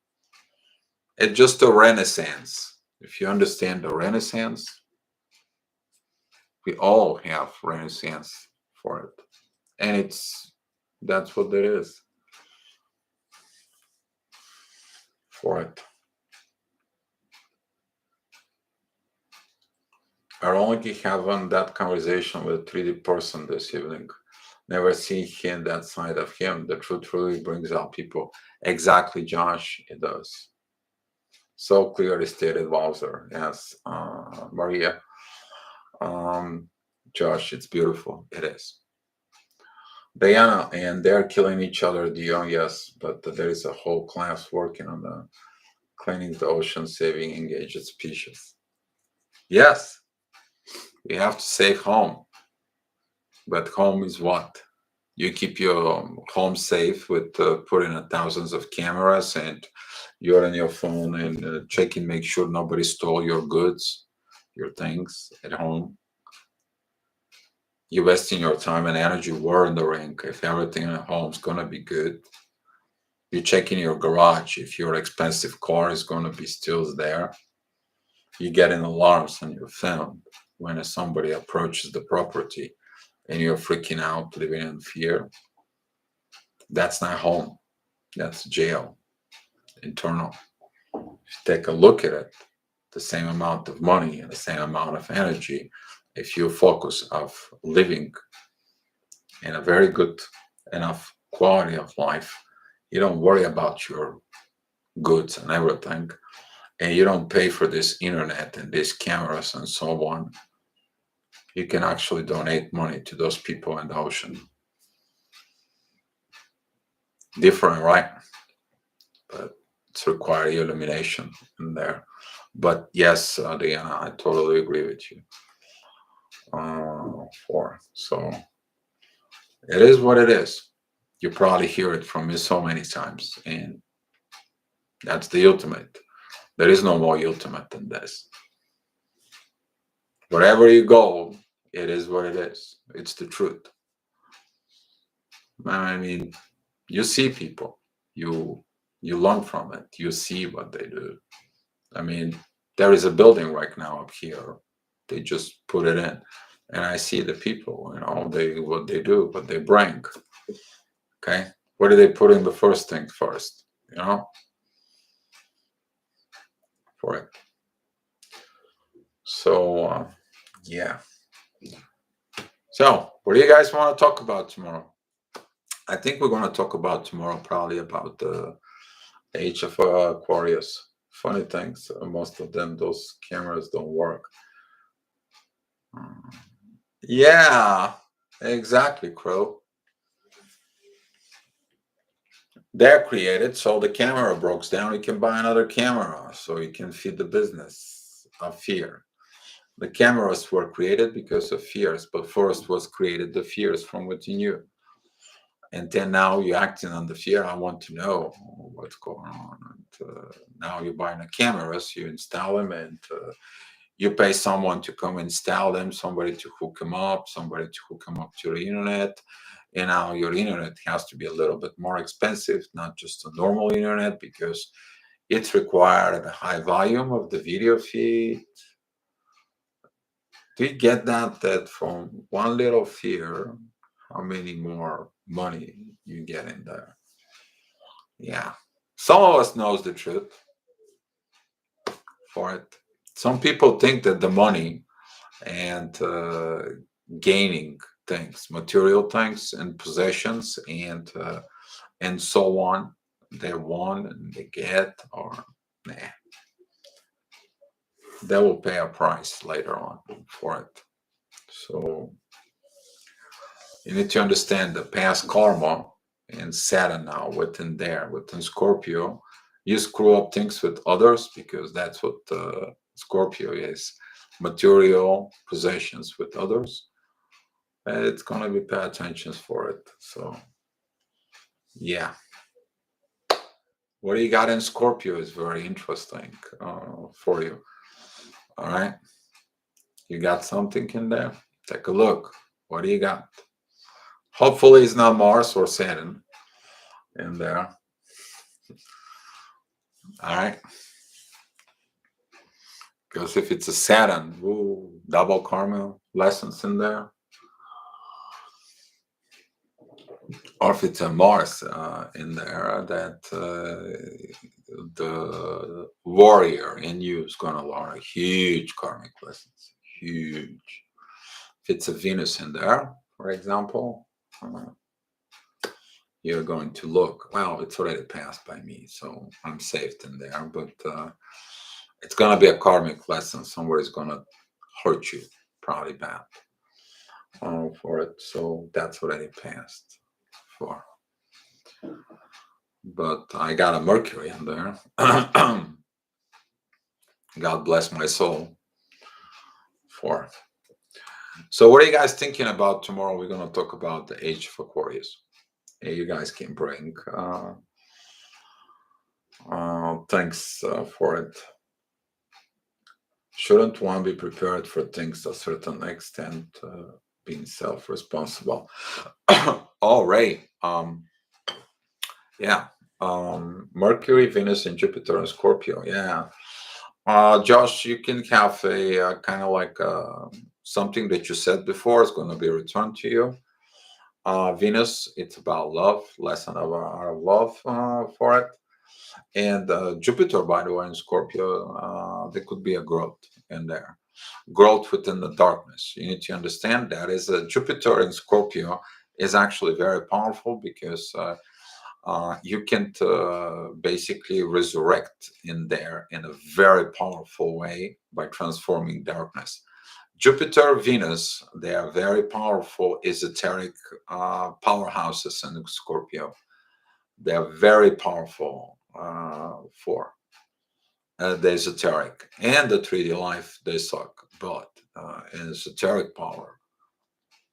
S1: It's just a renaissance. If you understand the renaissance, we all have renaissance for it. And that's what there is for it. Ironically, having that conversation with a 3D person this evening, never see him that side of him. The truth really brings out people. Exactly, Josh, it does. So clearly stated, Wowzer. Yes, Maria. Josh, it's beautiful. It is. Diana, and they're killing each other, Dion, yes, but there is a whole class working on the cleaning the ocean, saving endangered species. Yes, we have to save home. But home is what? You keep your home safe with putting in thousands of cameras and you're on your phone and checking, make sure nobody stole your goods, your things at home. You're wasting your time and energy wearing the ring if everything at home is gonna be good. You're checking your garage if your expensive car is gonna be still there. You getting alarms on your phone when somebody approaches the property and you're freaking out, living in fear. That's not home. That's jail, internal. If you take a look at it, the same amount of money and the same amount of energy, if you focus of living in a very good enough quality of life, you don't worry about your goods and everything, and you don't pay for this internet and these cameras and so on. You can actually donate money to those people in the ocean. Different, right? But it's require illumination in there. But yes, Diana, I totally agree with you. So it is what it is. You probably hear it from me so many times, and that's the ultimate. There is no more ultimate than this. Wherever you go, it is what it is. It's the truth. I mean, you see people, you learn from it, you see what they do. I mean, there is a building right now up here. They just put it in, and I see the people. They what they do, what they bring. Okay, what do they put in the first thing first? For it. So yeah. So what do you guys want to talk about tomorrow? I think we're going to talk about tomorrow probably about the age of Aquarius. Funny things, most of them, those cameras don't work. Yeah, exactly, Crow. They're created so the camera breaks down. You can buy another camera so you can feed the business of fear. The cameras were created because of fears, but first was created the fears from within you. And then now you're acting on the fear. I want to know what's going on. And now you're buying a cameras, you install them, and you pay someone to come install them, somebody to hook them up, somebody to hook them up to the internet. And now your internet has to be a little bit more expensive, not just a normal internet, because it's required a high volume of the video feed. Do you get that from one little fear, how many more money you get in there? Yeah. Some of us knows the truth for it. Some people think that the money and gaining things, material things and possessions and so on, they want and they get, or nah, they will pay a price later on for it. So you need to understand the past karma and Saturn now within Scorpio. You screw up things with others because that's what Scorpio is, material possessions with others. It's gonna be pay attention for it. So yeah, what do you got in Scorpio is very interesting for you. All right, you got something in there. Take a look. What do you got? Hopefully, it's not Mars or Saturn in there. All right. Because if it's a Saturn, ooh, double karma lessons in there. Or if it's a Mars in there, that the warrior in you is going to learn a huge karmic lessons. Huge. If it's a Venus in there, for example, you're going to look, well, it's already passed by me, so I'm safe in there. But it's going to be a karmic lesson. Somewhere is going to hurt you, probably bad for it. So that's already passed for. But I got a Mercury in there. God bless my soul for. So what are you guys thinking about tomorrow? We're going to talk about the age of Aquarius. Hey, you guys can bring thanks for it. Shouldn't one be prepared for things to a certain extent, being self-responsible? All right. Yeah. Mercury, Venus, and Jupiter and Scorpio. Yeah. Josh, you can have a kind of like something that you said before is going to be returned to you. Venus, it's about love, lesson of our love for it. And Jupiter, by the way, in Scorpio, there could be a growth in there, growth within the darkness. You need to understand that is Jupiter in Scorpio is actually very powerful because you can basically resurrect in there in a very powerful way by transforming darkness. Jupiter, Venus, they are very powerful esoteric powerhouses in Scorpio. They are very powerful for the esoteric and the 3D life. They suck, but in esoteric power,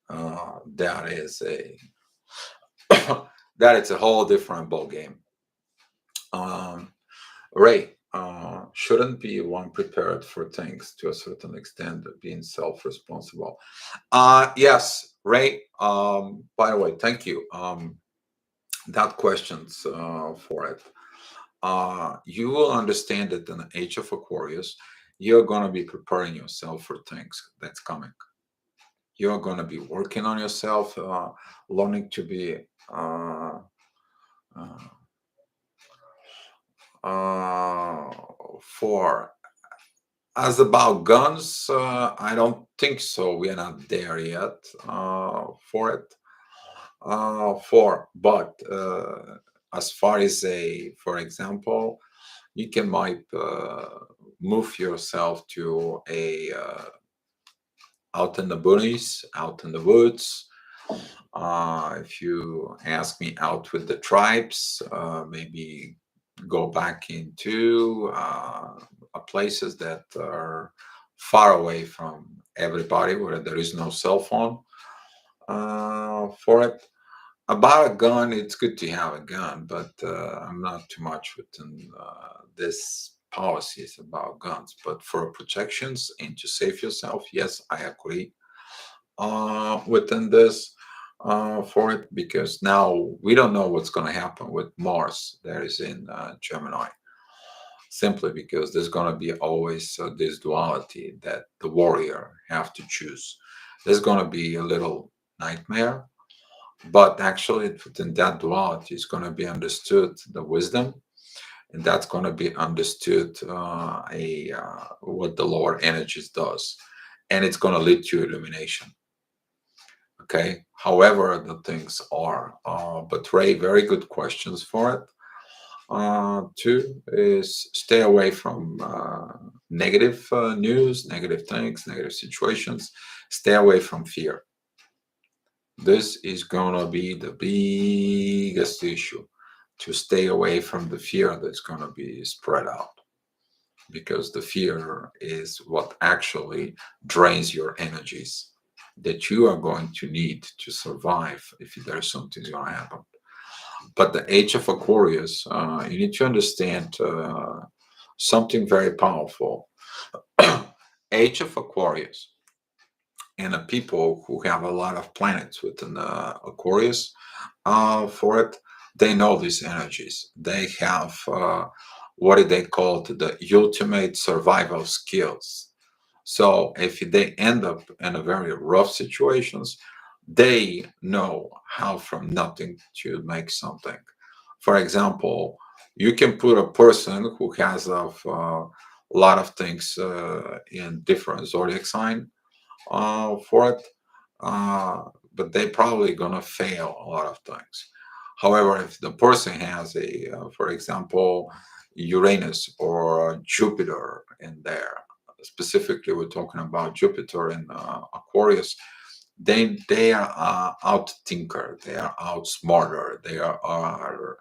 S1: that is a that is a whole different ball game. Ray, shouldn't be one prepared for things to a certain extent, being self-responsible. Yes, Ray. By the way, thank you. That questions for it. You will understand that in the age of Aquarius, you're going to be preparing yourself for things that's coming. You're going to be working on yourself, learning to be for as about guns, I don't think so. We are not there yet for it. But as far as for example, you can might move yourself to a out in the boonies, out in the woods. If you ask me, out with the tribes, maybe go back into places that are far away from everybody, where there is no cell phone for it. About a gun, it's good to have a gun, but I'm not too much within this policies about guns. But for protections and to save yourself, yes, I agree within this for it, because now we don't know what's going to happen with Mars that is in Gemini, simply because there's going to be always this duality that the warrior have to choose. There's going to be a little nightmare, but actually within that duality is going to be understood the wisdom and that's going to be understood what the lower energies does, and it's going to lead to illumination. Okay, however the things are, but Ray, very good questions for it. Two is stay away from negative news, negative things, negative situations. Stay away from fear. This is going to be the biggest issue, to stay away from the fear that's going to be spread out, because the fear is what actually drains your energies that you are going to need to survive if there's something going to happen. But the age of Aquarius, you need to understand something very powerful. Age of Aquarius, and the people who have a lot of planets within Aquarius for it, they know these energies. They have what do they call it, the ultimate survival skills. So if they end up in a very rough situations, they know how from nothing to make something. For example, you can put a person who has a lot of things in different zodiac sign for it, uh, but they probably gonna fail a lot of things. However, if the person has for example, Uranus or Jupiter in there, specifically we're talking about Jupiter in Aquarius, they are out thinker, they are out smarter, they are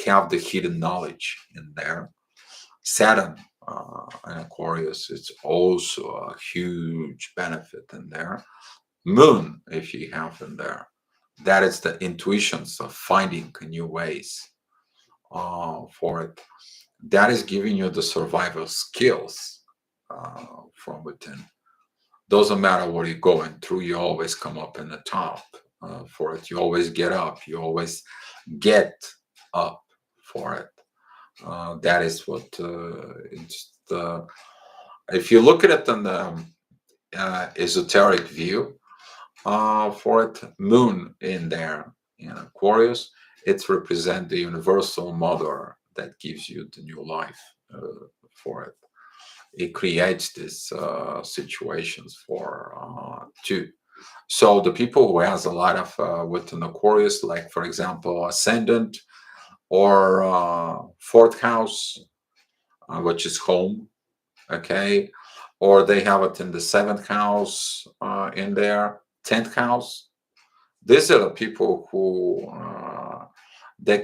S1: have the hidden knowledge in there. Saturn in Aquarius, it's also a huge benefit in there. Moon, if you have in there, that is the intuitions of finding new ways for it. That is giving you the survival skills from within. Doesn't matter what you're going through, you always come up in the top for it. You always get up. You always get up for it. That is what it's the. If you look at it in the esoteric view for it, Moon in there in Aquarius, it's represent the universal mother that gives you the new life for it. It creates these situations for two. So the people who has a lot of with an Aquarius, like for example, ascendant or fourth house, which is home, okay, or they have it in the seventh house in there, 10th house. These are the people who they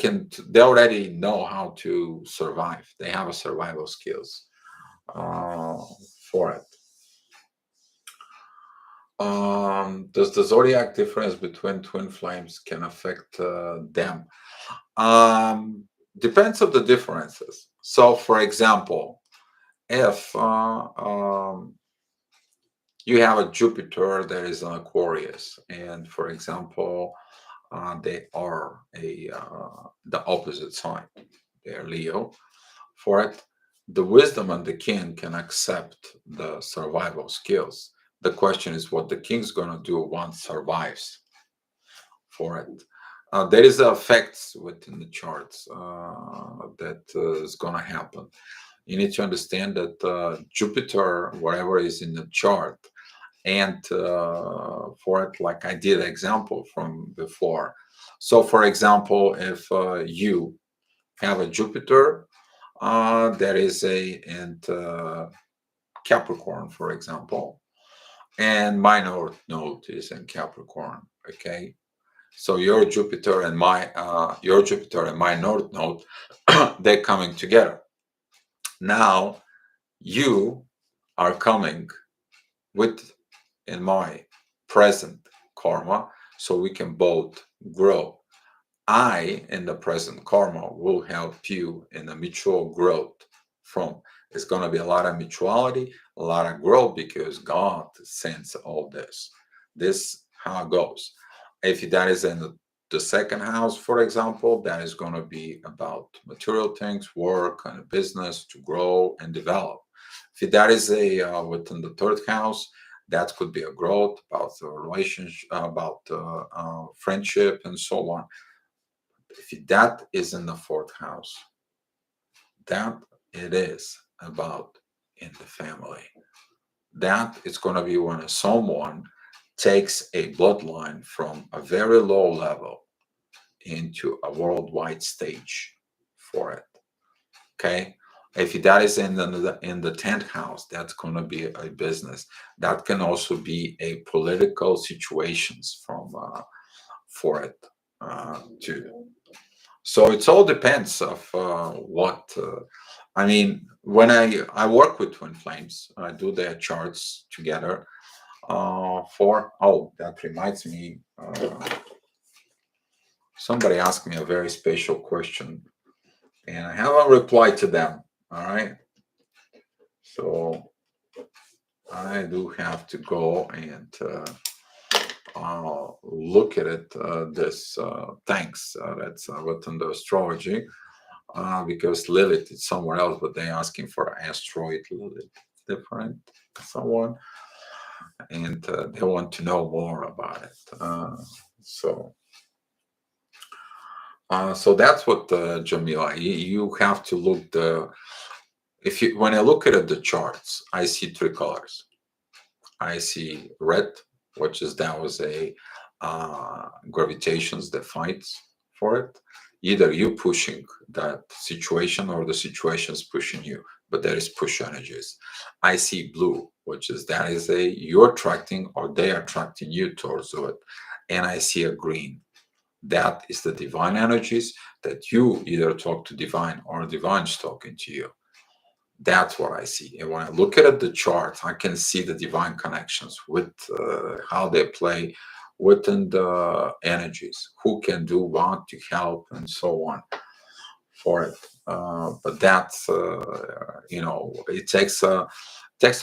S1: already know how to survive. They have a survival skills uh, for it. Does the zodiac difference between twin flames can affect them? Depends on the differences. So, for example, if you have a Jupiter that is an Aquarius, and for example, they are the opposite sign, they are Leo. For it, the wisdom and the king can accept the survival skills. The question is what the king's gonna do once survives for it. There is effects within the charts that is gonna happen. You need to understand that Jupiter, whatever is in the chart, and for it, like I did example from before. So, for example, if you have a Jupiter that is a and Capricorn, for example, and my north node is in Capricorn. Okay, so your Jupiter and my north node, they're coming together. Now you are coming with in my present karma, so we can both grow. I, in the present karma, will help you in the mutual growth. From it's going to be a lot of mutuality, a lot of growth, because God sends all this. This how it goes. If that is in the second house, for example, that is going to be about material things, work, and business to grow and develop. If that is a within the third house, that could be a growth about the relationship, about friendship, and so on. If that is in the fourth house, That it is about in the family. That is going to be when someone takes a bloodline from a very low level into a worldwide stage for it. Okay, if that is in the 10th house, that's going to be a business. That can also be a political situations from for it too. So it's all depends of what. I mean, when I work with twin flames, I do their charts together. For oh, that reminds me. Somebody asked me a very special question, and I haven't replied to them. All right, so I do have to go and look at it. This thanks. That's within the astrology. Because Lilith is somewhere else, but they're asking for asteroid Lilith, different someone, and they want to know more about it. So, so that's what Jamila. You have to look the if you when I look at the charts, I see three colors. I see red, which is that was a gravitations that fights for it. Either you pushing that situation or the situation is pushing you, but there is push energies. I see blue, which is that is a you're attracting or they are attracting you towards it. And I see a green. That is the divine energies that you either talk to divine or divine's talking to you. That's what I see. And when I look at the chart, I can see the divine connections with how they play within the energies, who can do what to help, and so on for it. But that's it takes a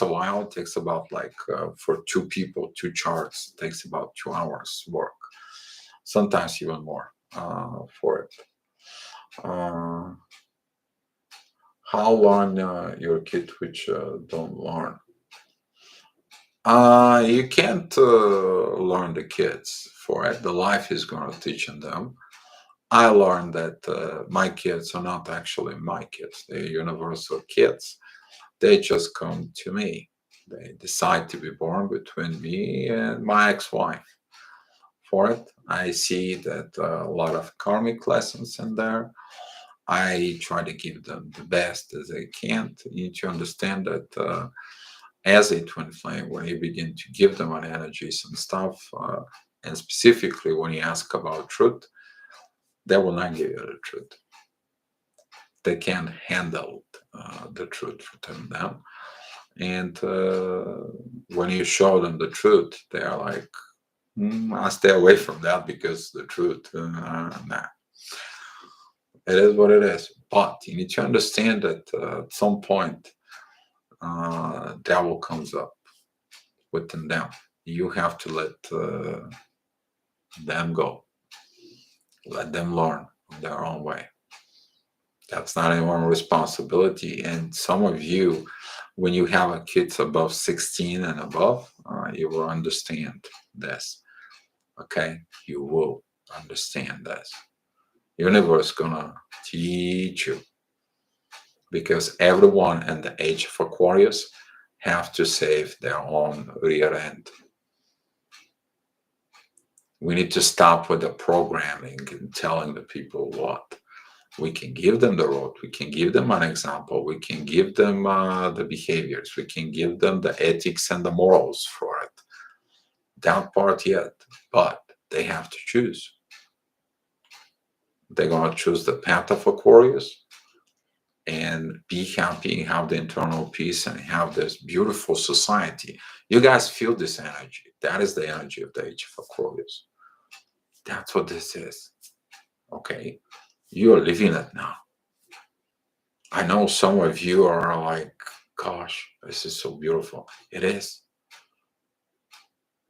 S1: while. It takes about like for two people, two charts, it takes about 2 hours work, sometimes even more for it. Uh, how learn your kid which don't learn? You can't learn the kids for it. The life is going to teach them. I learned that my kids are not actually my kids. They're universal kids. They just come to me. They decide to be born between me and my ex-wife. For it, I see that a lot of karmic lessons in there. I try to give them the best as I can. You need to understand that as a twin flame, when you begin to give them an energies and stuff, and specifically when you ask about truth, they will not give you the truth. They can't handle the truth from them. And when you show them the truth, they are like, I'll stay away from that because the truth, nah. It is what it is. But you need to understand that at some point, devil comes up within them. You have to let them go. Let them learn their own way. That's not anyone's responsibility. And some of you, when you have a kids above 16 and above, you will understand this. Okay, you will understand this. Universe gonna teach you because everyone in the age of Aquarius have to save their own rear end. We need to stop with the programming and telling the people what. We can give them the road. We can give them an example. We can give them the behaviors. We can give them the ethics and the morals for it. That part yet, but they have to choose. They're going to choose the path of Aquarius and be happy, have the internal peace, and have this beautiful society. You guys feel this energy. That is the energy of the age of Aquarius. That's what this is. Okay. You are living it now. I know some of you are like, gosh, this is so beautiful. It is.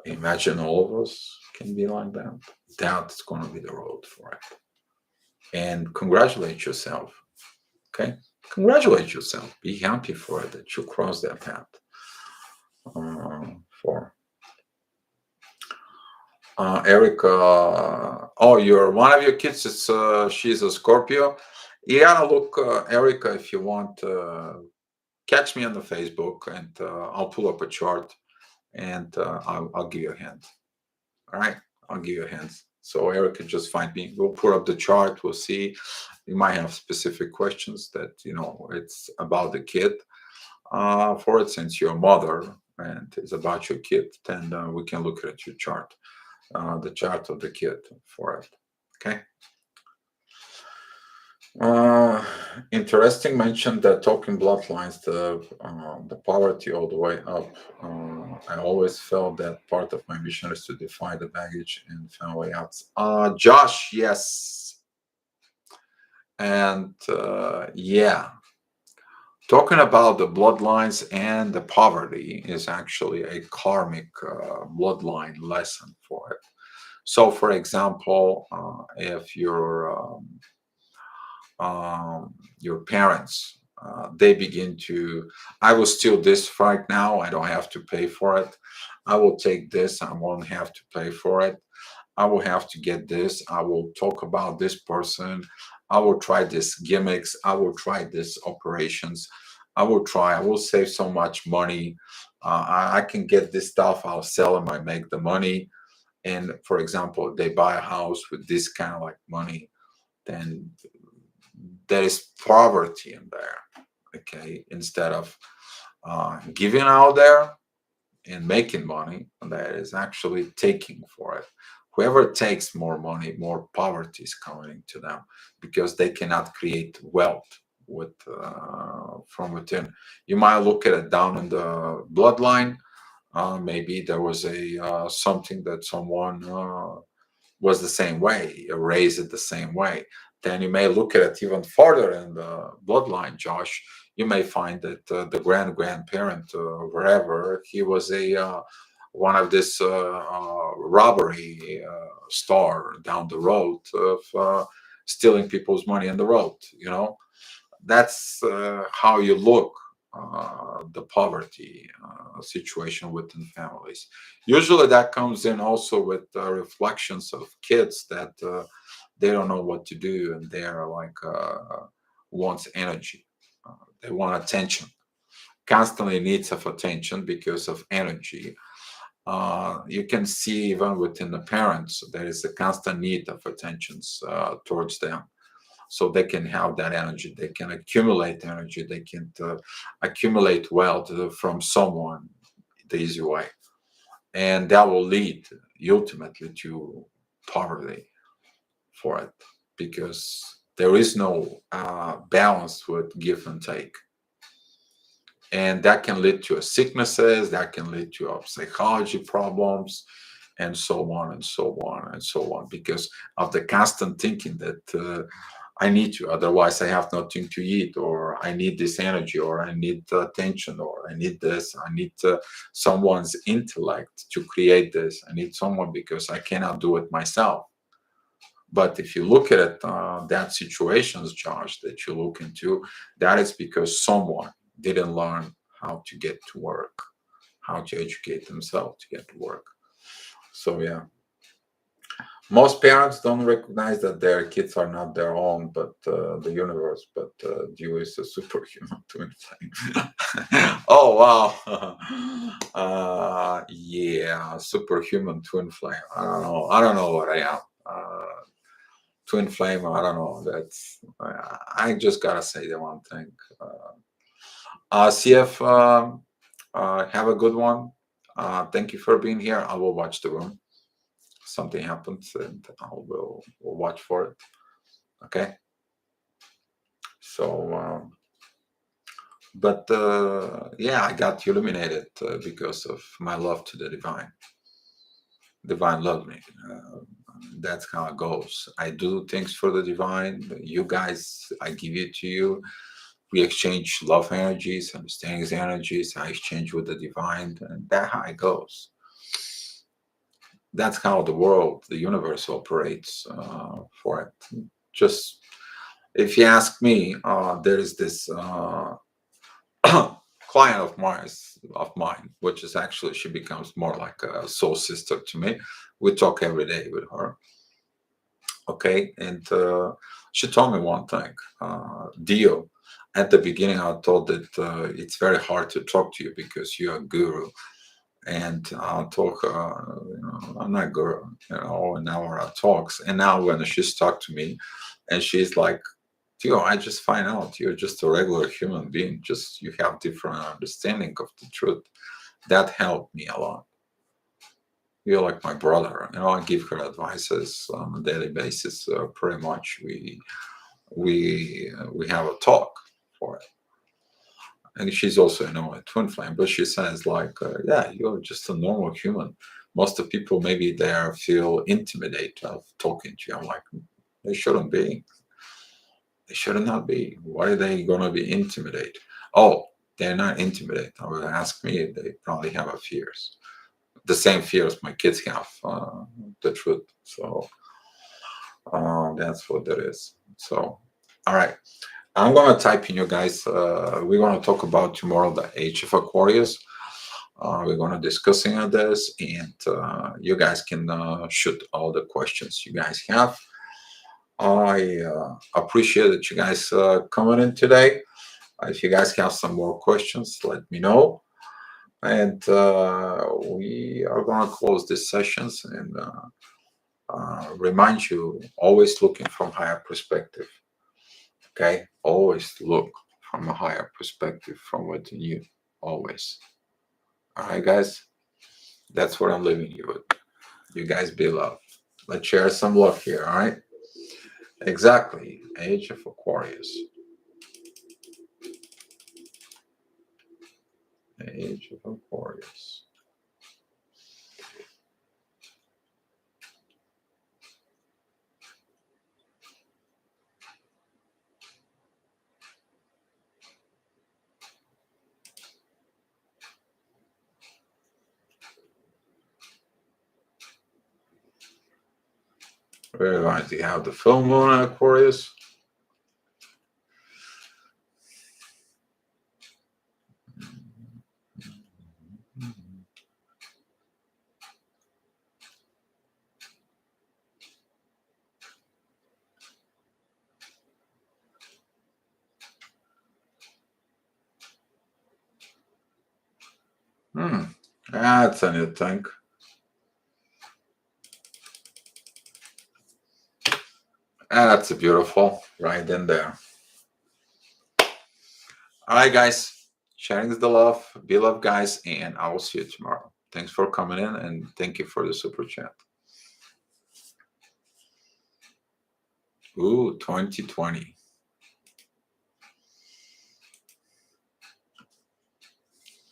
S1: Imagine all of us can be like that. That's going to be the road for it. And congratulate yourself. Okay? Congratulate yourself. Be happy for it that you crossed that path. For Erica, oh, one of your kids is she's a Scorpio. You gotta look, Erica, if you want. Catch me on the Facebook, and I'll pull up a chart, and I'll give you a hint. All right, I'll give you a hint. So Erica, just find me. We'll put up the chart. We'll see. You might have specific questions that it's about the kid. For it, since you're a mother and it's about your kid, then we can look at your chart, the chart of the kid for it. Okay. Uh, Interesting. Mentioned that talking bloodlines, the poverty all the way up. I always felt that part of my mission is to defy the baggage and family outs. Josh, yes, and yeah, talking about the bloodlines and the poverty is actually a karmic bloodline lesson for it. So, for example, if your parents they begin to, I will steal this right now, I don't have to pay for it. I will take this, I won't have to pay for it. I will have to get this, I will talk about this person, I will try this gimmicks, I will try this operations, I will save so much money. I can get this stuff, I'll sell them, I make the money. And for example, they buy a house with this kind of like money, then there is poverty in there. Okay, instead of giving out there and making money, that is actually taking for it. Whoever takes more money, more poverty is coming into them, because they cannot create wealth with from within. You might look at it down in the bloodline. Maybe there was a something that someone was the same way, raised it the same way. Then you may look at it even further in the bloodline, Josh. You may find that the grandparent, wherever, he was a one of this robbery star down the road of stealing people's money on the road. That's how you look the poverty situation within families. Usually, that comes in also with reflections of kids that they don't know what to do, and they are like wants energy. They want attention, constantly needs of attention because of energy. You can see even within the parents there is a constant need of attentions towards them, so they can have that energy, they can accumulate energy, they can accumulate wealth from someone the easy way, and that will lead ultimately to poverty for it, because there is no balance with give and take, and that can lead to sicknesses, that can lead to psychology problems, and so on and so on and so on, because of the constant thinking that I need to, otherwise I have nothing to eat, or I need this energy, or I need attention, or I need this, I need someone's intellect to create this, I need someone because I cannot do it myself. But if you look at it, that situations, Josh, that you look into, that is because someone didn't learn how to get to work, how to educate themselves to get to work. So yeah, most parents don't recognize that their kids are not their own, but the universe. But Dew is a superhuman twin flame. Oh wow! Yeah, superhuman twin flame. I don't know. I don't know what I am. Twin flame. I don't know. That's. I just gotta say the one thing. CF, have a good one. Thank you for being here. I will watch the room. Something happens, and I will watch for it. Okay. So, but yeah, I got illuminated because of my love to the divine. Divine loved me. That's how it goes. I do things for the divine. You guys, I give it to you. We exchange love energies, understanding energies. I exchange with the divine, and that's how it goes. That's how the world, the universe operates for it. Just if you ask me, there is this client of mine, which is actually she becomes more like a soul sister to me. We talk every day with her, Okay, and she told me one thing, Dio. At the beginning, I thought that it's very hard to talk to you because you're a guru, and I'll talk. I'm not guru, an hour of talks, and now when she's talked to me, and she's like, Dio, I just find out you're just a regular human being. Just you have different understanding of the truth. That helped me a lot. You're like my brother. I give her advices on a daily basis. Pretty much, we have a talk for it. And she's also, a twin flame. But she says like, yeah, you're just a normal human. Most of people maybe they feel intimidated of talking to you. I'm like, they shouldn't be. They should not be. Why are they gonna be intimidated? Oh, they're not intimidated. I would ask me. They probably have a fears. The same fears my kids have. The truth. So that's what that is. So, all right. I'm gonna type in, you guys. We're gonna talk about tomorrow the age of Aquarius. We're gonna discussing on this, and you guys can shoot all the questions you guys have. I appreciate that you guys coming in today. If you guys have some more questions, let me know. And we are gonna close these sessions and remind you always looking from higher perspective. Okay, always look from a higher perspective from within you. Always. All right, guys. That's what I'm leaving you with. You guys be loved. Let's share some love here. All right. Exactly. Age of Aquarius. Age of Aquarius. We're going to have the full moon on Aquarius. That's a new thing. That's beautiful. Right in there. All right, guys. Sharing is the love. Be love, guys. And I will see you tomorrow. Thanks for coming in and thank you for the super chat. Ooh, 2020.